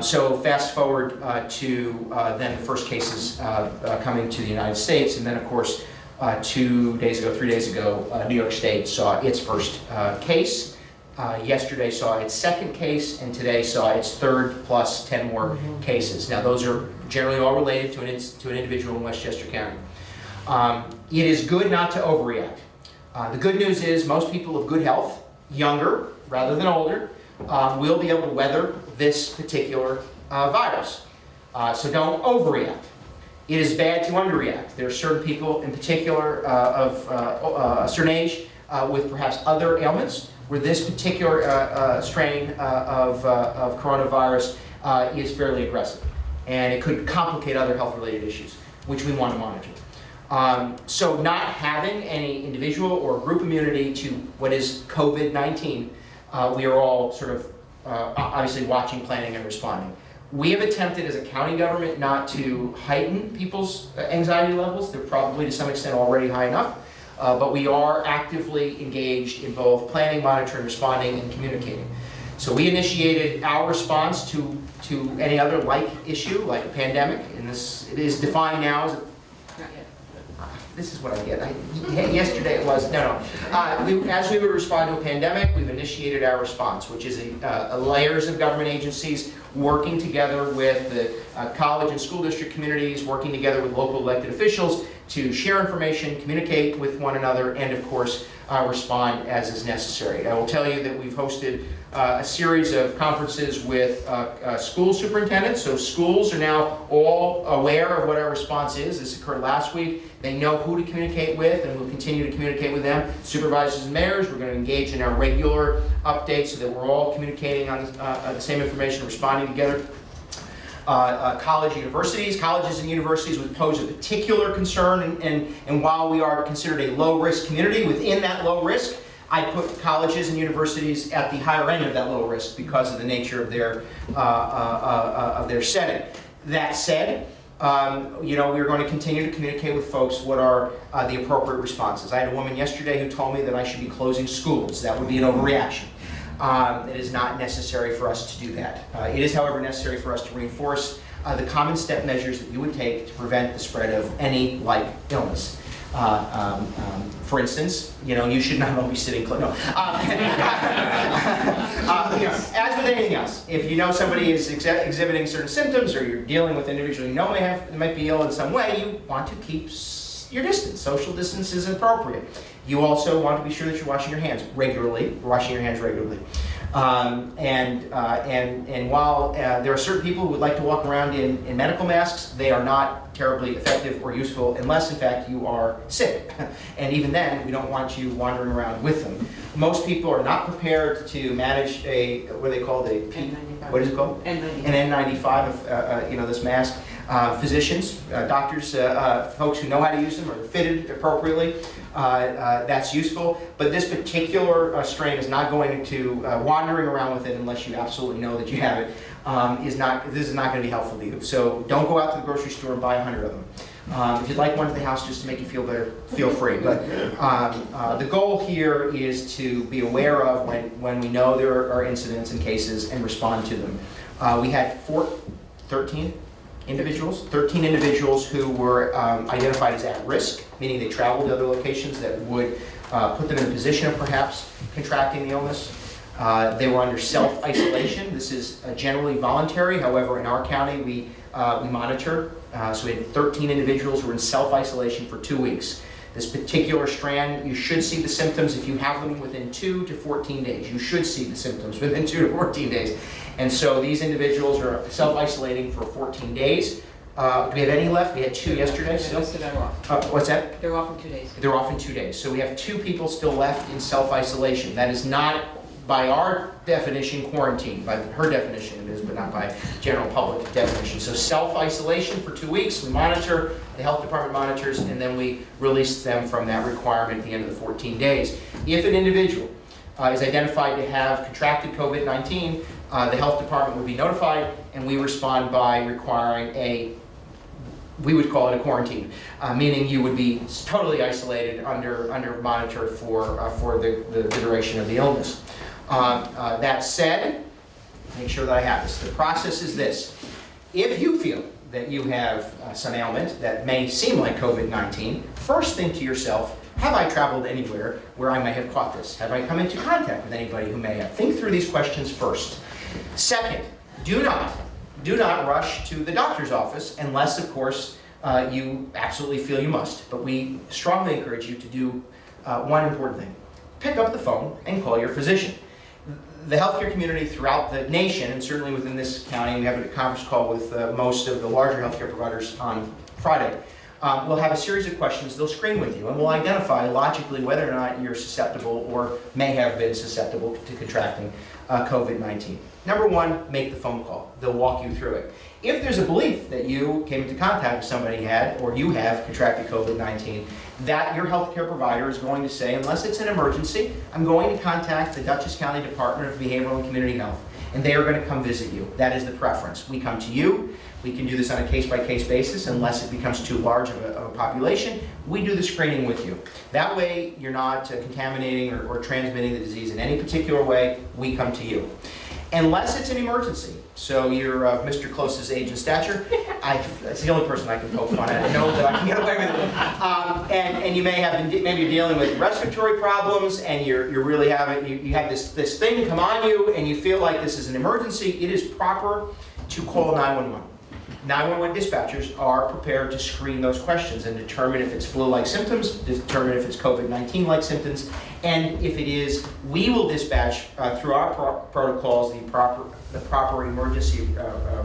So fast forward to then the first cases coming to the United States, and then of course 3 days ago, New York State saw its first case. Yesterday saw its second case, and today saw its third plus 10 more cases. Now those are generally all related to an individual in Westchester County. It is good not to overreact. The good news is most people of good health, younger rather than older, will be able to weather this particular virus. So don't overreact. It is bad to underreact. There are certain people in particular of a certain age with perhaps other ailments where this particular strain of coronavirus is fairly aggressive. And it could complicate other health-related issues, which we want to monitor. So not having any individual or group immunity to what is COVID-19, we are all sort of obviously watching, planning, and responding. We have attempted as a county government not to heighten people's anxiety levels. They're probably to some extent already high enough, but we are actively engaged in both planning, monitoring, responding, and communicating. So we initiated our response to any other like issue, like a pandemic, and this, it is defined now as a, this is what I get. Yesterday it was, no. As we would respond to a pandemic, we've initiated our response, which is a layers of government agencies working together with the college and school district communities, working together with local elected officials to share information, communicate with one another, and of course, respond as is necessary. I will tell you that we've hosted a series of conferences with school superintendents. So schools are now all aware of what our response is. This occurred last week. They know who to communicate with, and we'll continue to communicate with them. Supervisors and mayors, we're going to engage in our regular updates so that we're all communicating on the same information, responding together. Colleges and universities would pose a particular concern, and while we are considered a low-risk community, within that low risk, I put colleges and universities at the higher end of that low risk because of the nature of their setting. That said, we're going to continue to communicate with folks what are the appropriate responses. I had a woman yesterday who told me that I should be closing schools. That would be an overreaction. It is not necessary for us to do that. It is, however, necessary for us to reinforce the common step measures that you would take to prevent the spread of any like illness. For instance, you should not only be sitting close. No. As with anything else, if you know somebody is exhibiting certain symptoms, or you're dealing with an individual you know might be ill in some way, you want to keep your distance. Social distance is appropriate. You also want to be sure that you're washing your hands regularly. And while there are certain people who would like to walk around in medical masks, they are not terribly effective or useful unless, in fact, you are sick. And even then, we don't want you wandering around with them. Most people are not prepared to manage what they call N95. What is it called? N95. An N95 this mask. Physicians, doctors, folks who know how to use them are fitted appropriately. That's useful, but this particular strain is not going to, wandering around with it unless you absolutely know that you have it, this is not going to be helpful to you. So don't go out to the grocery store and buy 100 of them. If you'd like one at the house just to make you feel better, feel free. But the goal here is to be aware of when we know there are incidents and cases and respond to them. We had 13 individuals who were identified as at risk, meaning they traveled to other locations that would put them in a position of perhaps contracting the illness. They were under self-isolation. This is generally voluntary. However, in our county, we monitor. So we had 13 individuals who were in self-isolation for 2 weeks. This particular strand, you should see the symptoms if you have them within 2 to 14 days. You should see the symptoms within 2 to 14 days. And so these individuals are self-isolating for 14 days. Do we have any left? We had 2 yesterday. So they're off. What's that? They're off in 2 days. They're off in 2 days. So we have 2 people still left in self-isolation. That is not, by our definition, quarantine. By her definition it is, but not by general public definition. So self-isolation for 2 weeks. We monitor, the health department monitors, and then we release them from that requirement at the end of the 14 days. If an individual is identified to have contracted COVID-19, the health department would be notified, and we respond by requiring we would call it a quarantine, meaning you would be totally isolated under monitor for the duration of the illness. That said, make sure that I have this. The process is this. If you feel that you have some ailment that may seem like COVID-19, first think to yourself, have I traveled anywhere where I may have caught this? Have I come into contact with anybody who may have? Think through these questions first. Second, do not rush to the doctor's office unless, of course, you absolutely feel you must. But we strongly encourage you to do one important thing. Pick up the phone and call your physician. The healthcare community throughout the nation, and certainly within this county, we have a conference call with most of the larger healthcare providers on Friday. We'll have a series of questions. They'll screen with you, and we'll identify logically whether or not you're susceptible or may have been susceptible to contracting COVID-19. Number one, make the phone call. They'll walk you through it. If there's a belief that you came into contact with somebody who had, or you have contracted COVID-19, that your healthcare provider is going to say, unless it's an emergency, I'm going to contact the Dutchess County Department of Behavioral and Community Health. and they are going to come visit you. That is the preference. We come to you. We can do this on a case-by-case basis unless it becomes too large of a population. We do the screening with you. That way, you're not contaminating or transmitting the disease in any particular way. We come to you. Unless it's an emergency. So you're Mr. Close's age and stature. That's the only person I can poke fun at. I know that I can get away with it. And you maybe you're dealing with respiratory problems, and you're really having you have this thing come on you, and you feel like this is an emergency. It is proper to call 911. 911 dispatchers are prepared to screen those questions and determine if it's flu-like symptoms, determine if it's COVID-19-like symptoms, and if it is, we will dispatch through our protocols the proper emergency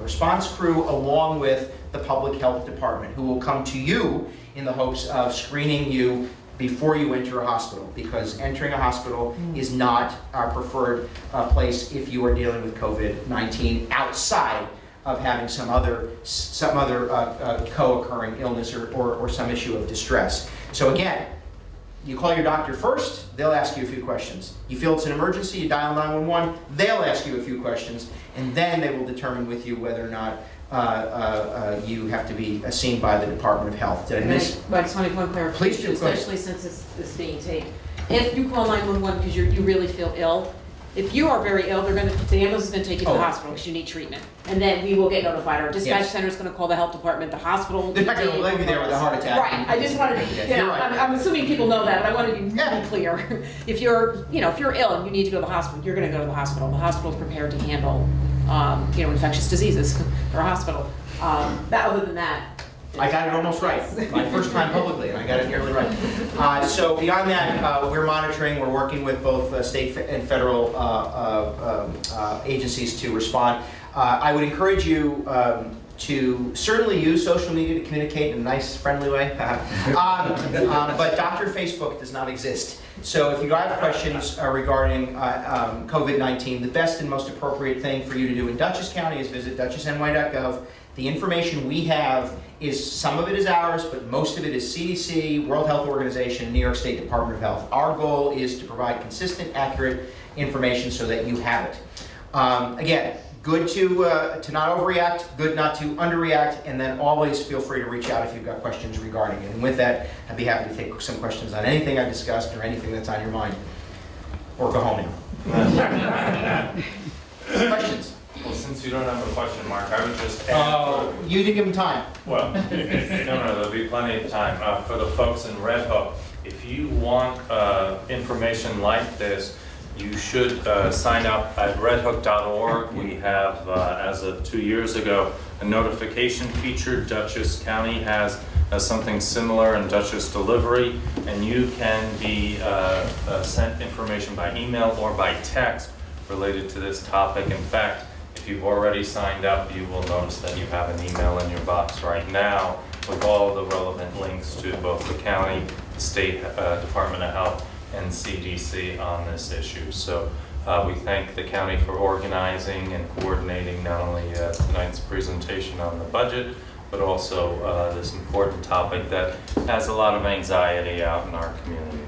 response crew, along with the public health department, who will come to you in the hopes of screening you before you enter a hospital, because entering a hospital is not our preferred place if you are dealing with COVID-19 outside of having some other co-occurring illness or some issue of distress. So again, you call your doctor first, they'll ask you a few questions. You feel it's an emergency, you dial 911, they'll ask you a few questions, and then they will determine with you whether or not you have to be seen by the Department of Health. Did I miss? I just want to one clarification, Please do, go ahead. especially since it's being taped. If you call 911 because you really feel ill, if you are very ill, the ambulance is going to take you to the hospital because you need treatment. And then we will get notified. Our dispatch center is going to call the health department, the hospital. They're not going to leave you there with a heart attack. Right, I just wanted to, You're right. I'm assuming people know that, but I want to be really clear. If you're ill and you need to go to the hospital, you're going to go to the hospital. The hospital is prepared to handle, infectious diseases. They're a hospital. Other than that, I got it almost right. My first time publicly, and I got it nearly right. So beyond that, we're monitoring. We're working with both state and federal agencies to respond. I would encourage you to certainly use social media to communicate in a nice, friendly way. But Dr. Facebook does not exist. So if you have questions regarding COVID-19, the best and most appropriate thing for you to do in Dutchess County is visit dutchessny.gov. The information we have some of it is ours, but most of it is CDC, World Health Organization, New York State Department of Health. Our goal is to provide consistent, accurate information so that you have it. Again, good to not overreact, good not to underreact, and then always feel free to reach out if you've got questions regarding it. And with that, I'd be happy to take some questions on anything I've discussed or anything that's on your mind. Or go home now. Questions? Well, since you don't have a question, Mark, I would just add... You didn't give him time. Well, no, there'll be plenty of time. For the folks in Red Hook, if you want information like this, you should sign up at redhook.org. We have, as of 2 years ago, a notification feature. Dutchess County has something similar in Dutchess Delivery, and you can be sent information by email or by text related to this topic. In fact, if you've already signed up, you will notice that you have an email in your box right now with all the relevant links to both the county, the state Department of Health, and CDC on this issue. So we thank the county for organizing and coordinating not only tonight's presentation on the budget, but also this important topic that has a lot of anxiety out in our community.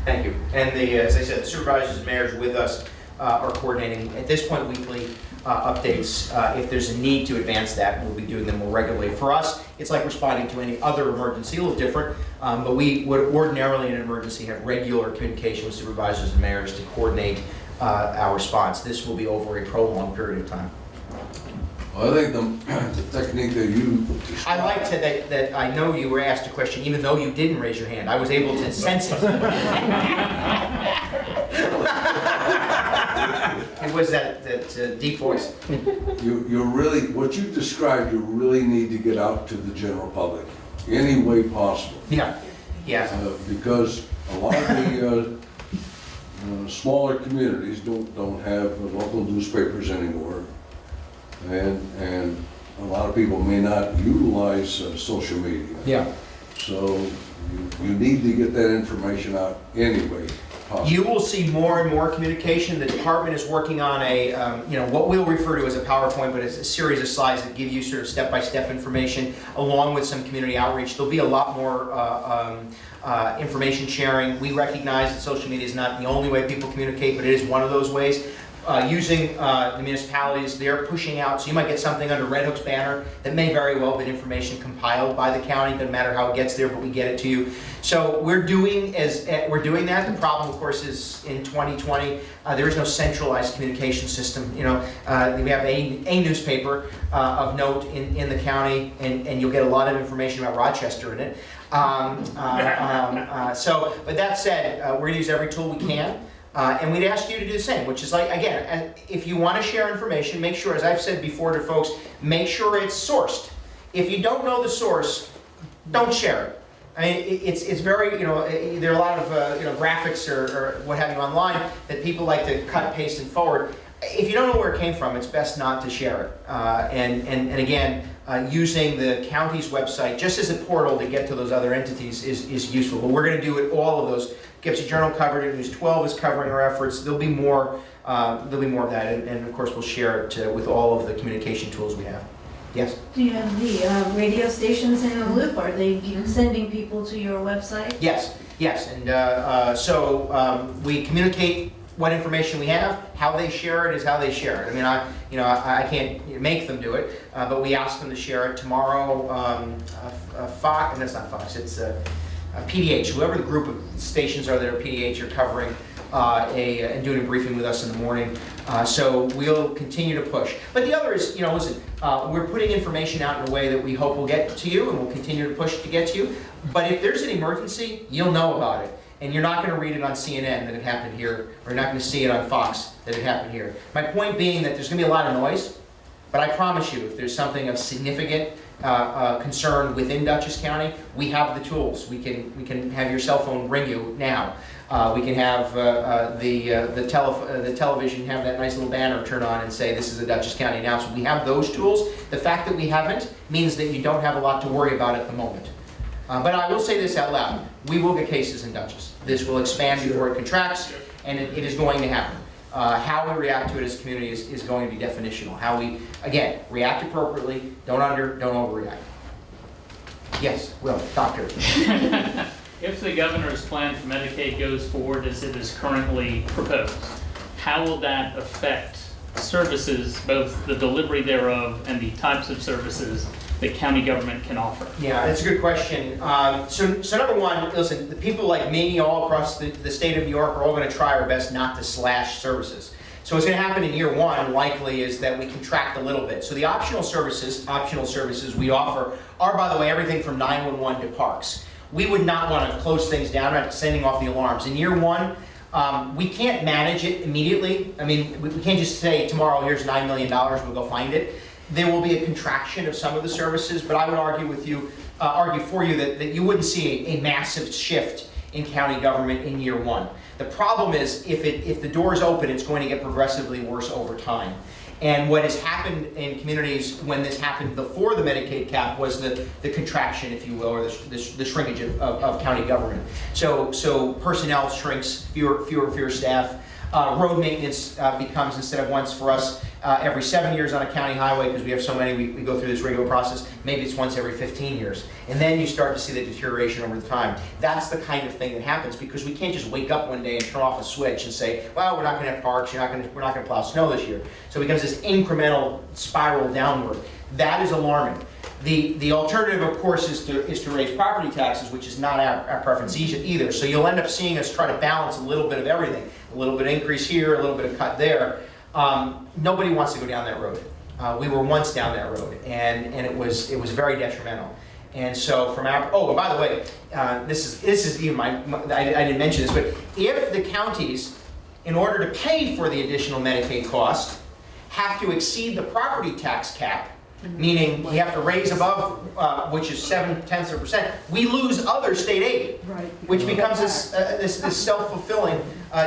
Thank you. And as I said, the supervisors and mayors with us are coordinating, at this point, weekly updates. If there's a need to advance that, we'll be doing them more regularly. For us, it's like responding to any other emergency, a little different, but we would ordinarily in an emergency have regular communication with supervisors and mayors to coordinate our response. This will be over a prolonged period of time. Well, I think the technique that you... I like that I know you were asked a question even though you didn't raise your hand. I was able to sense it. It was that deep voice. You really, what you described, you really need to get out to the general public, any way possible. Yeah, yeah. Because a lot of the smaller communities don't have local newspapers anymore. And a lot of people may not utilize social media. Yeah. So you need to get that information out anyway. Possible. You will see more and more communication. The department is working on a, what we'll refer to as a PowerPoint, but it's a series of slides that give you sort of step-by-step information along with some community outreach. There'll be a lot more information sharing. We recognize that social media is not the only way people communicate, but it is one of those ways. using the municipalities, they're pushing out, so you might get something under Red Hook's banner that may very well be information compiled by the county, doesn't matter how it gets there, but we get it to you. So we're doing that. The problem, of course, is in 2020, there is no centralized communication system. We have a newspaper of note in the county, and you'll get a lot of information about Rochester in it. But that said, we're gonna use every tool we can. And we'd ask you to do the same, which is like, again, if you want to share information, make sure, as I've said before to folks, make sure it's sourced. If you don't know the source, don't share it. I mean, it's very, there are a lot of, graphics or what have you online that people like to cut, paste, and forward. If you don't know where it came from, it's best not to share it. And again, using the county's website just as a portal to get to those other entities is useful. But we're going to do it, all of those. Gipsy Journal covered it, News 12 is covering our efforts. There'll be more of that, and of course we'll share it with all of the communication tools we have. Yes? Do you have the radio stations in the loop? Are they sending people to your website? Yes, and so we communicate what information we have. How they share it is how they share it. I mean, I can't make them do it, but we ask them to share it tomorrow. Fox, and that's not Fox. It's PDH, whoever the group of stations are that are PDH are covering and doing a briefing with us in the morning. So we'll continue to push. But the other is, listen, we're putting information out in a way that we hope will get to you, and we'll continue to push to get to you. But if there's an emergency, you'll know about it. And you're not going to read it on CNN that it happened here, or you're not going to see it on Fox that it happened here. My point being that there's going to be a lot of noise, but I promise you, if there's something of significant concern within Dutchess County, we have the tools. We can have your cell phone ring you now. We can have the television have that nice little banner turn on and say this is a Dutchess County announcement. We have those tools. The fact that we haven't means that you don't have a lot to worry about at the moment. But I will say this out loud: we will get cases in Dutchess. This will expand before it contracts, and it is going to happen. How we react to it as a community is going to be definitional. How we, again, react appropriately, don't overreact. Yes, Will, Doctor. If the governor's plan for Medicaid goes forward as it is currently proposed, how will that affect services, both the delivery thereof and the types of services that county government can offer? Yeah, that's a good question. So number one, listen, the people like me all across the state of New York are all going to try our best not to slash services. So what's going to happen in year one, likely, is that we contract a little bit. So the optional services we offer are, by the way, everything from 911 to parks. We would not want to close things down, not sending off the alarms. In year one, we can't manage it immediately. I mean, we can't just say tomorrow, here's $9 million, we'll go find it. There will be a contraction of some of the services, but I would argue for you that you wouldn't see a massive shift in county government in year one. The problem is if the doors open, it's going to get progressively worse over time. And what has happened in communities when this happened before the Medicaid cap was the contraction, if you will, or the shrinkage of county government. So personnel shrinks, fewer staff. Road maintenance becomes, instead of once for us every 7 years on a county highway, because we have so many, we go through this regular process, maybe it's once every 15 years. And then you start to see the deterioration over time. That's the kind of thing that happens, because we can't just wake up one day and turn off a switch and say, well, we're not going to have parks, we're not going to plow snow this year. So it becomes this incremental spiral downward. That is alarming. The alternative, of course, is to raise property taxes, which is not our preference either. So you'll end up seeing us try to balance a little bit of everything. A little bit of increase here, a little bit of cut there. Nobody wants to go down that road. We were once down that road, and it was very detrimental. And so from our, oh, by the way, this is even I didn't mention this, but if the counties, in order to pay for the additional Medicaid cost, have to exceed the property tax cap, meaning we have to raise above, which is 0.7%, we lose other state aid, which becomes this self-fulfilling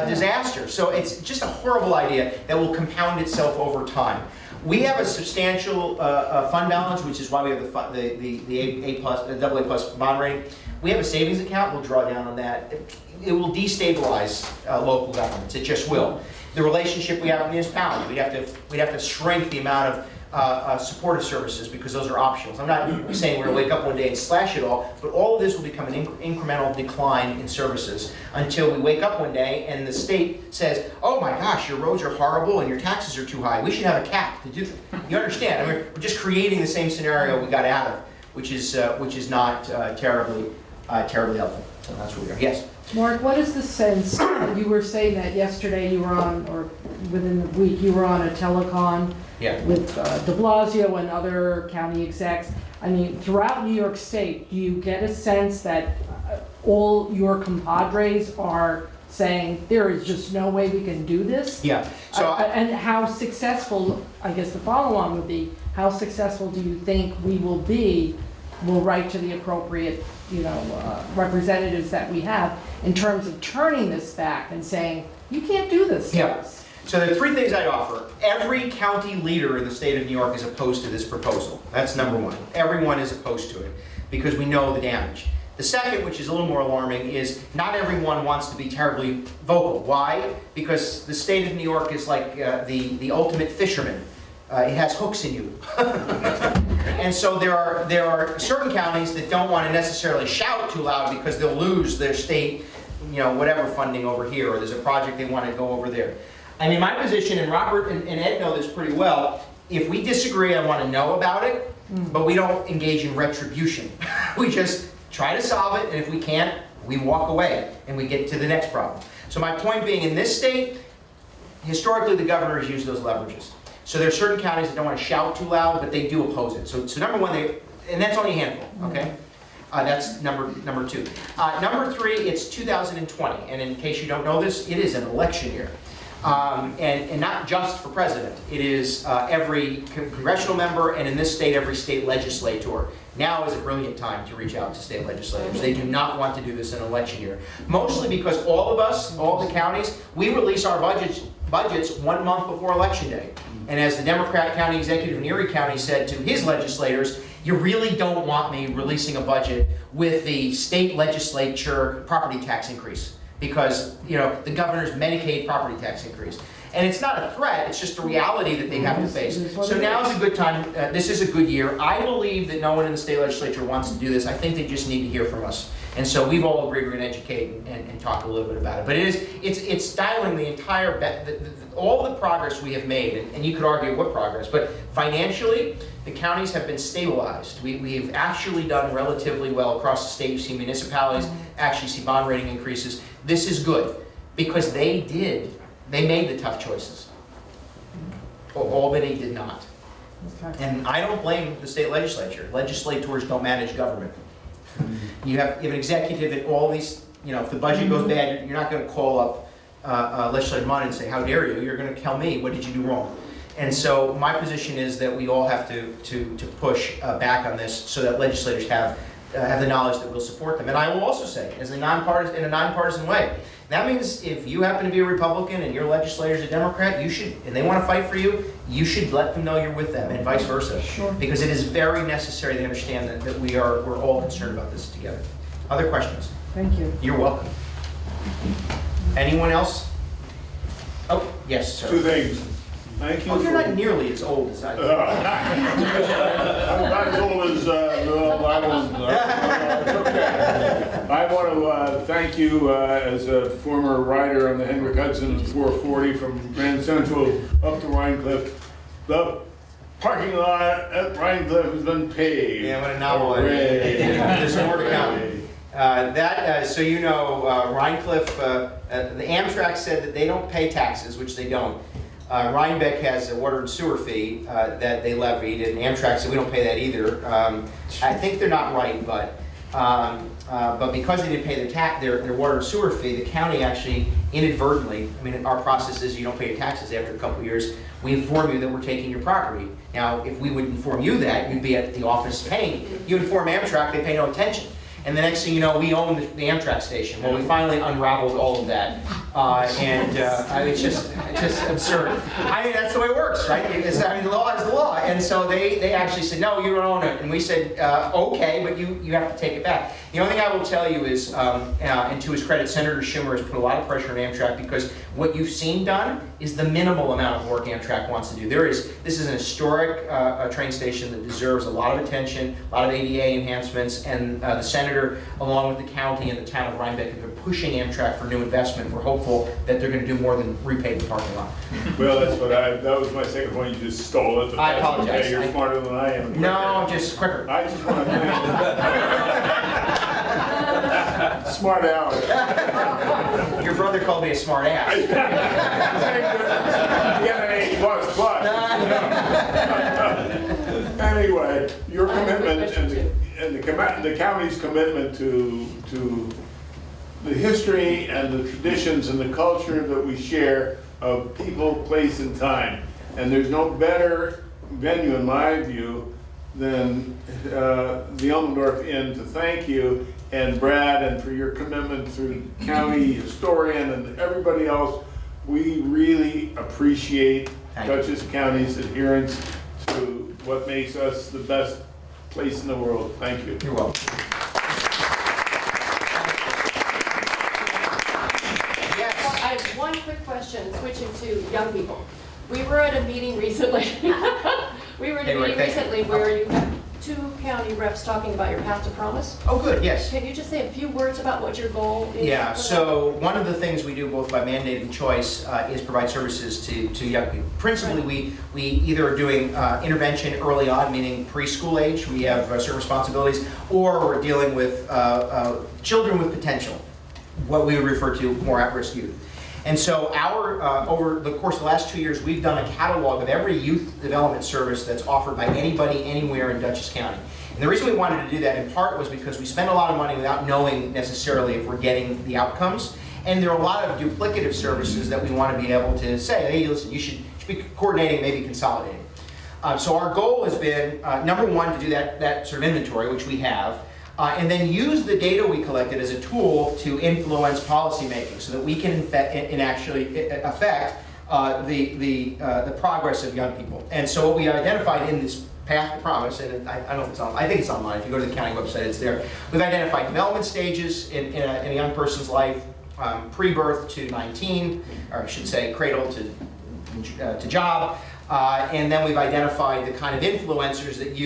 disaster. So it's just a horrible idea that will compound itself over time. We have a substantial fund balance, which is why we have the AA+ bond rating. We have a savings account. We'll draw down on that. It will destabilize local governments. It just will. The relationship we have with municipalities, we'd have to shrink the amount supportive services, because those are optional. I'm not saying we're gonna wake up one day and slash it all, but all of this will become an incremental decline in services until we wake up one day and the state says, oh my gosh, your roads are horrible and your taxes are too high. We should have a cap to do that. You understand? I mean, we're just creating the same scenario we got out of, which is not terribly helpful. So that's where we are. Yes? Mark, what is the sense, you were saying that yesterday you were on, or within the week, you were on a telecon Yeah. with de Blasio and other county execs. I mean, throughout New York State, do you get a sense that all your compadres are saying, there is just no way we can do this? Yeah. So And how successful, I guess the follow-on would be, how successful do you think we will write to the appropriate, representatives that we have in terms of turning this back and saying, you can't do this to us? So there are three things I'd offer. Every county leader in the state of New York is opposed to this proposal. That's number one. Everyone is opposed to it because we know the damage. The second, which is a little more alarming, is not everyone wants to be terribly vocal. Why? Because the state of New York is like the ultimate fisherman. It has hooks in you. And so there are certain counties that don't want to necessarily shout too loud because they'll lose their state, whatever funding over here, or there's a project they want to go over there. I mean, my position, and Robert and Ed know this pretty well, if we disagree, I want to know about it, but we don't engage in retribution. We just try to solve it, and if we can't, we walk away and we get to the next problem. So my point being, in this state, historically the governor has used those leverages. So there are certain counties that don't want to shout too loud, but they do oppose it. So number one, and that's only a handful, okay? That's number two. Number three, it's 2020, and in case you don't know this, it is an election year. And not just for president. It is every congressional member, and in this state, every state legislator. Now is a brilliant time to reach out to state legislators. They do not want to do this in an election year. Mostly because all of us, all the counties, we release our budgets 1 month before election day. And as the Democrat county executive in Erie County said to his legislators, you really don't want me releasing a budget with the state legislature property tax increase. Because, the governor's Medicaid property tax increase. And it's not a threat, it's just a reality that they have to face. So now is a good time, this is a good year. I believe that no one in the state legislature wants to do this. I think they just need to hear from us. And so we've all agreed we're going to educate and talk a little bit about it. But it's dialing the entire, all the progress we have made, and you could argue what progress, but financially, the counties have been stabilized. We've actually done relatively well across the state. You see municipalities actually see bond rating increases. This is good, because they made the tough choices. Albany did not. Okay. And I don't blame the state legislature. Legislators don't manage government. You have an executive at all these, if the budget goes bad, you're not going to call up Legislator Munn and say, how dare you? You're going to tell me, what did you do wrong? And so my position is that we all have to push back on this so that legislators have the knowledge that we'll support them. And I will also say, in a nonpartisan way, that means if you happen to be a Republican and your legislator's a Democrat, and they want to fight for you, you should let them know you're with them, and vice versa. Sure. Because it is very necessary they understand that we're all concerned about this together. Other questions? Thank you. You're welcome. Anyone else? Oh, yes, sir. Two things. Thank you. Oh, you're not nearly as old as I am. I'm not as old as, it's okay. I want to thank you as a former rider on the Henrik Hudson 440 from Grand Central up to Rhine Cliff. The parking lot at Rhine Cliff has been paved. Yeah, what a novel. There's more to come. So Rhine Cliff, the Amtrak said that they don't pay taxes, which they don't. Rhinebeck has a water and sewer fee that they levied, and Amtrak said we don't pay that either. I think they're not right, but because they didn't pay their water and sewer fee, the county actually inadvertently, our process is you don't pay your taxes after a couple of years, we inform you that we're taking your property. Now, if we would inform you that, you'd be at the office paying. You inform Amtrak, they pay no attention. And the next thing you know, we own the Amtrak station. Well, we finally unraveled all of that. It's just absurd. I mean, that's the way it works, right? The law is the law. And so they actually said, no, you don't own it. And we said, okay, but you have to take it back. The only thing I will tell you is, and to his credit, Senator Schumer has put a lot of pressure on Amtrak because what you've seen done is the minimal amount of work Amtrak wants to do. This is an historic train station that deserves a lot of attention, a lot of ADA enhancements, and the senator, along with the county and the town of Rhinebeck, have been pushing Amtrak for new investment. We're hopeful that they're going to do more than repave the parking lot. Well, that was my second point, you just stole it. But I that's apologize. okay. You're smarter than I am. No, just quicker. I just want to smart aleck. Your brother called me a smart ass. Same difference. You get an A++. Anyway, your commitment and the county's commitment to the history and the traditions and the culture that we share of people, place, and time. And there's no better venue, in my view, than the Elmendorf Inn to thank you and Brad, and for your commitment through county historian and everybody else. We really appreciate Dutchess County's adherence to what makes us the best place in the world. Thank you. You're welcome. Yes. Well, I have one quick question, switching to young people. We were at a meeting recently. Where you had 2 county reps talking about your Path to Promise. Oh, good, yes. Can you just say a few words about what your goal is? Yeah, so one of the things we do both by mandate and choice is provide services to young people. Principally, we either are doing intervention early on, meaning preschool age, we have certain responsibilities, or we're dealing with children with potential, what we would refer to more at-risk youth. And so over the course of the last 2 years, we've done a catalog of every youth development service that's offered by anybody, anywhere in Dutchess County. And the reason we wanted to do that in part was because we spend a lot of money without knowing necessarily if we're getting the outcomes. And there are a lot of duplicative services that we want to be able to say, hey, listen, you should be coordinating, maybe consolidating. So our goal has been, number one, to do that sort of inventory, which we have. And then use the data we collected as a tool to influence policymaking so that we can actually affect the progress of young people. And so what we identified in this Path to Promise, and I don't know if it's online, I think it's online, if you go to the county website, it's there. We've identified development stages in a young person's life, pre-birth to 19, or I should say cradle to job, and then we've identified the kind of influencers that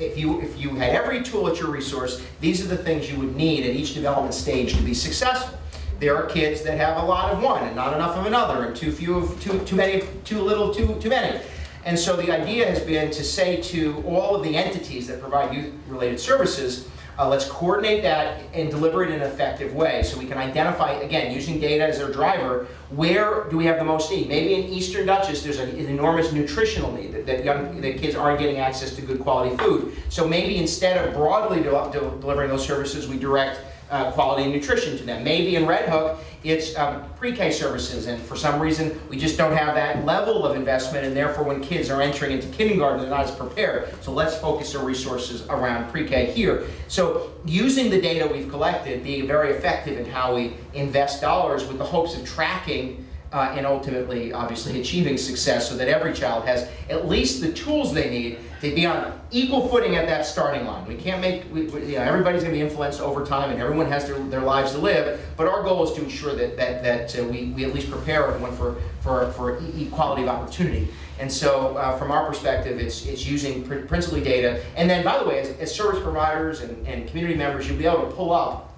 if you had every tool at your resource, these are the things you would need at each development stage to be successful. There are kids that have a lot of one and not enough of another, and too few of too many, too little, too many. And so the idea has been to say to all of the entities that provide youth-related services, let's coordinate that and deliver it in an effective way so we can identify, again, using data as our driver, where do we have the most need? Maybe in Eastern Dutchess there's an enormous nutritional need, that kids aren't getting access to good quality food. So maybe instead of broadly delivering those services, we direct quality nutrition to them. Maybe in Red Hook, it's pre-K services, and for some reason, we just don't have that level of investment, and therefore when kids are entering into kindergarten, they're not as prepared. So let's focus our resources around pre-K here. So using the data we've collected, being very effective in how we invest dollars with the hopes of tracking and ultimately, obviously, achieving success so that every child has at least the tools they need to be on equal footing at that starting line. We can't everybody's going to be influenced over time, and everyone has their lives to live, but our goal is to ensure that we at least prepare everyone for equality of opportunity. And so from our perspective, it's using principally data. And then, by the way, as service providers and community members, you'll be able to pull up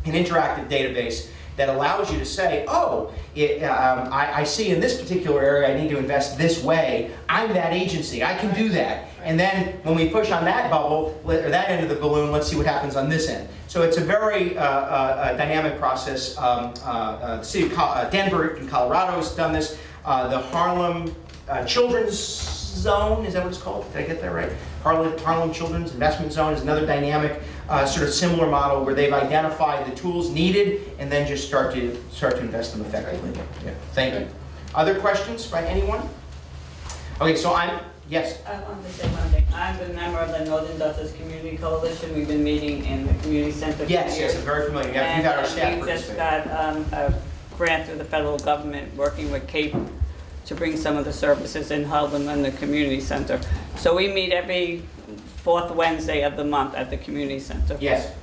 an interactive database that allows you to say, oh, I see in this particular area I need to invest this way. I'm that agency, I can do that. And then when we push on that bubble, or that end of the balloon, let's see what happens on this end. So it's a very dynamic process. The city of Denver in Colorado has done this. The Harlem Children's Zone, is that what it's called? Did I get that right? Harlem Children's Investment Zone is another dynamic, sort of similar model where they've identified the tools needed and then just start to invest them effectively. Yeah. Thank you. Other questions by anyone? Okay, so Yes. I want to say one thing. I'm a member of the Northern Dutchess Community Coalition. We've been meeting in the community center for Yes, years. I'm very familiar. Yeah, we've had our staff And we just participate. got a grant through the federal government working with CAPE to bring some of the services and hold them in the community center. So we meet every fourth Wednesday of the month at the community center. Yes.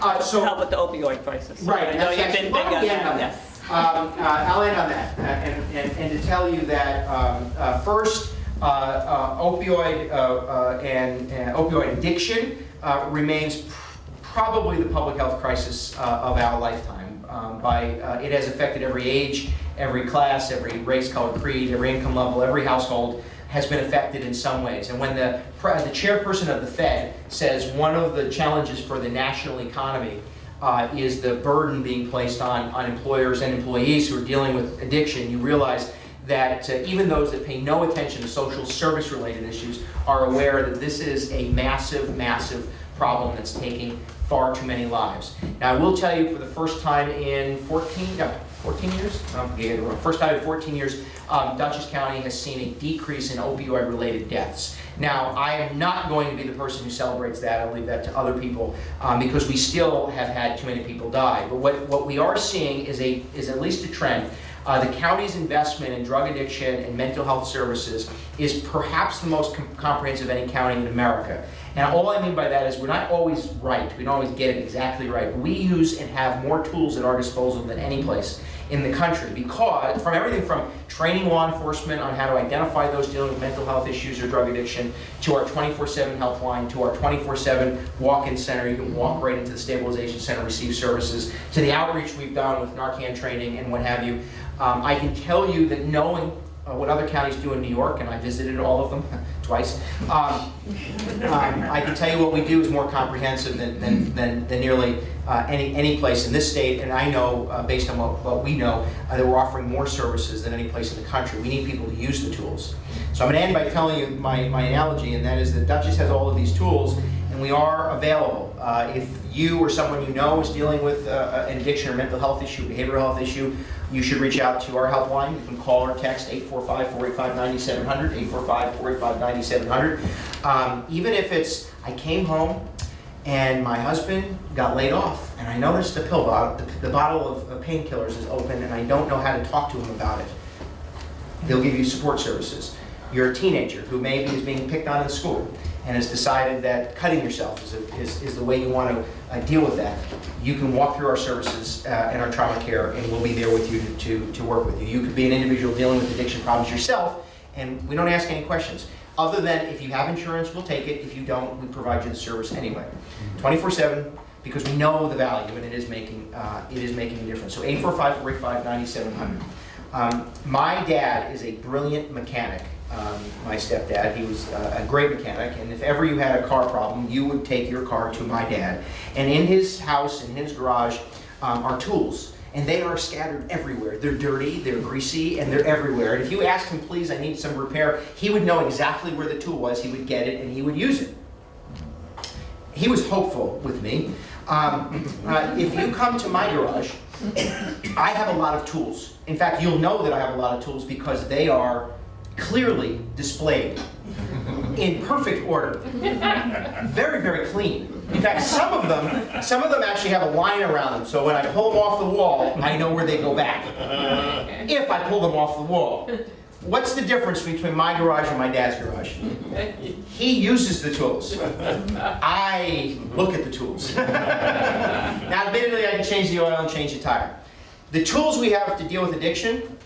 To help with the opioid crisis. Right, I know that's you've actually- been big I'll on end on that. that. I'll end on that, and to tell you that first, opioid and opioid addiction remains probably the public health crisis of our lifetime. It has affected every age, every class, every race, color, creed, every income level, every household has been affected in some ways. And when the chairperson of the Fed says one of the challenges for the national economy is the burden being placed on employers and employees who are dealing with addiction, you realize that even those that pay no attention to social service related issues are aware that this is a massive, massive problem that's taking far too many lives. Now I will tell you, for the first time in 14 years? First time in 14 years, Dutchess County has seen a decrease in opioid related deaths. Now, I am not going to be the person who celebrates that. I'll leave that to other people because we still have had too many people die. But what we are seeing is at least a trend. The county's investment in drug addiction and mental health services is perhaps the most comprehensive any county in America. And all I mean by that is we're not always right. We don't always get it exactly right. But we use and have more tools at our disposal than any place in the country, because from everything from training law enforcement on how to identify those dealing with mental health issues or drug addiction, to our 24/7 helpline, to our 24/7 walk-in center. You can walk right into the stabilization center, receive services, to the outreach we've done with Narcan training and what have you. I can tell you that knowing what other counties do in New York, and I visited all of them twice, I can tell you what we do is more comprehensive than nearly any place in this state. And I know, based on what we know, that we're offering more services than any place in the country. We need people to use the tools. So I'm going to end by telling you my analogy, and that is that Dutchess has all of these tools, and we are available. If you or someone you know is dealing with an addiction or mental health issue, behavioral health issue, you should reach out to our helpline. You can call or text 845-485-9700, 845-485-9700. Even if it's, I came home and my husband got laid off, and I noticed the pill bottle, the bottle of painkillers is open, and I don't know how to talk to him about it. They'll give you support services. You're a teenager who maybe is being picked on in school and has decided that cutting yourself is the way you want to deal with that. You can walk through our services and our trauma care, and we'll be there with you to work with you. You could be an individual dealing with addiction problems yourself, and we don't ask any questions. Other than if you have insurance, we'll take it. If you don't, we provide you the service anyway. 24/7, because we know the value, and it is making a difference. So 845-485-9700. My dad is a brilliant mechanic. My stepdad, he was a great mechanic, and if ever you had a car problem, you would take your car to my dad. And in his house, in his garage, are tools, and they are scattered everywhere. They're dirty, they're greasy, and they're everywhere. And if you asked him, please, I need some repair, he would know exactly where the tool was, he would get it, and he would use it. He was hopeful with me. If you come to my garage, I have a lot of tools. In fact, you'll know that I have a lot of tools because they are clearly displayed in perfect order. Very, very clean. In fact, some of them actually have a line around them, so when I pull them off the wall, I know where they go back. If I pull them off the wall. What's the difference between my garage and my dad's garage? He uses the tools. I look at the tools. Now, admittedly, I can change the oil and change the tire. The tools we have to deal with addiction,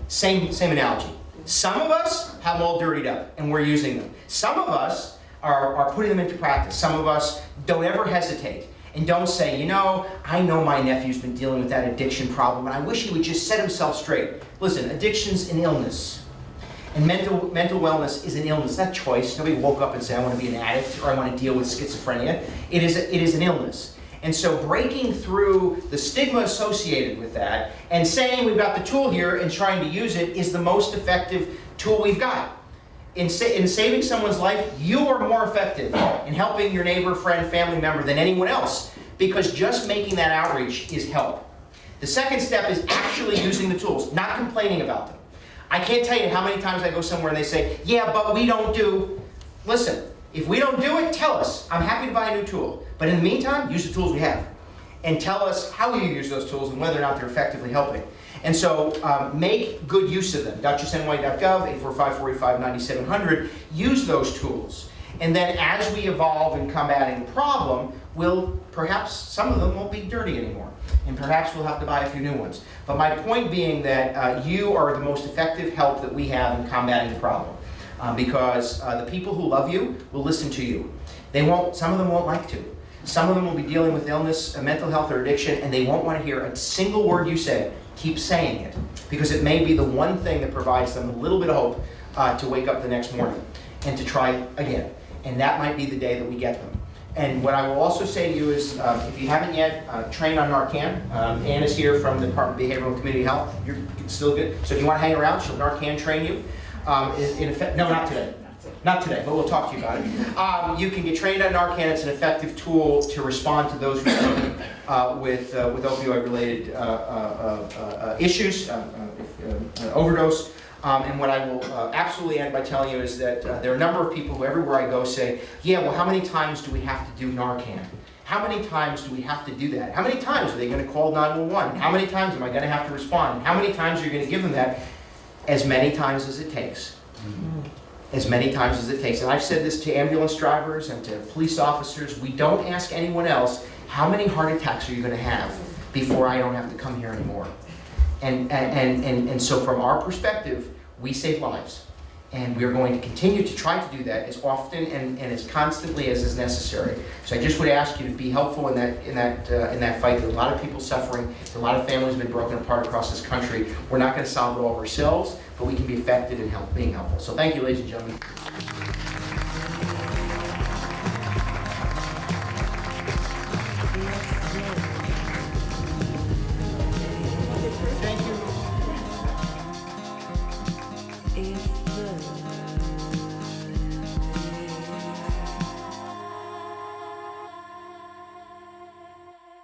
same analogy. Some of us have them all dirtied up, and we're using them. Some of us are putting them into practice. Some of us don't ever hesitate and don't say, you know, I know my nephew's been dealing with that addiction problem, and I wish he would just set himself straight. Listen, addiction's an illness. And mental wellness is an illness, not choice. Nobody woke up and said, I want to be an addict or I want to deal with schizophrenia. It is an illness. And so breaking through the stigma associated with that and saying we've got the tool here and trying to use it is the most effective tool we've got. In saving someone's life, you are more effective in helping your neighbor, friend, family member than anyone else, because just making that outreach is help. The second step is actually using the tools, not complaining about them. I can't tell you how many times I go somewhere and they say, yeah, but we don't do. Listen, if we don't do it, tell us. I'm happy to buy a new tool. But in the meantime, use the tools we have. And tell us how you use those tools and whether or not they're effectively helping. And so make good use of them. .usny.gov, 845-485-9700. Use those tools. And then as we evolve in combating the problem, perhaps some of them won't be dirty anymore. And perhaps we'll have to buy a few new ones. But my point being that you are the most effective help that we have in combating the problem. Because the people who love you will listen to you. Some of them won't like to. Some of them will be dealing with illness, mental health, or addiction, and they won't want to hear a single word you say. Keep saying it, because it may be the one thing that provides them a little bit of hope to wake up the next morning and to try again. And that might be the day that we get them. And what I will also say to you is, if you haven't yet trained on Narcan, Ann is here from the Department of Behavioral and Community Health. You're still good. So if you want to hang around, she'll Narcan train you. In effect, no, not today. Not today, but we'll talk to you about it. You can get trained on Narcan. It's an effective tool to respond to those who are dealing with opioid-related issues, overdose. And what I will absolutely end by telling you is that there are a number of people who everywhere I go say, yeah, well, how many times do we have to do Narcan? How many times do we have to do that? How many times are they going to call 911? How many times am I going to have to respond? How many times are you going to give them that? As many times as it takes. As many times as it takes. And I've said this to ambulance drivers and to police officers. We don't ask anyone else, how many heart attacks are you going to have before I don't have to come here anymore? And so from our perspective, we save lives. And we're going to continue to try to do that as often and as constantly as is necessary. So I just would ask you to be helpful in that fight. There's a lot of people suffering. There's a lot of families have been broken apart across this country. We're not going to solve it all ourselves, but we can be effective in being helpful. So thank you, ladies and gentlemen.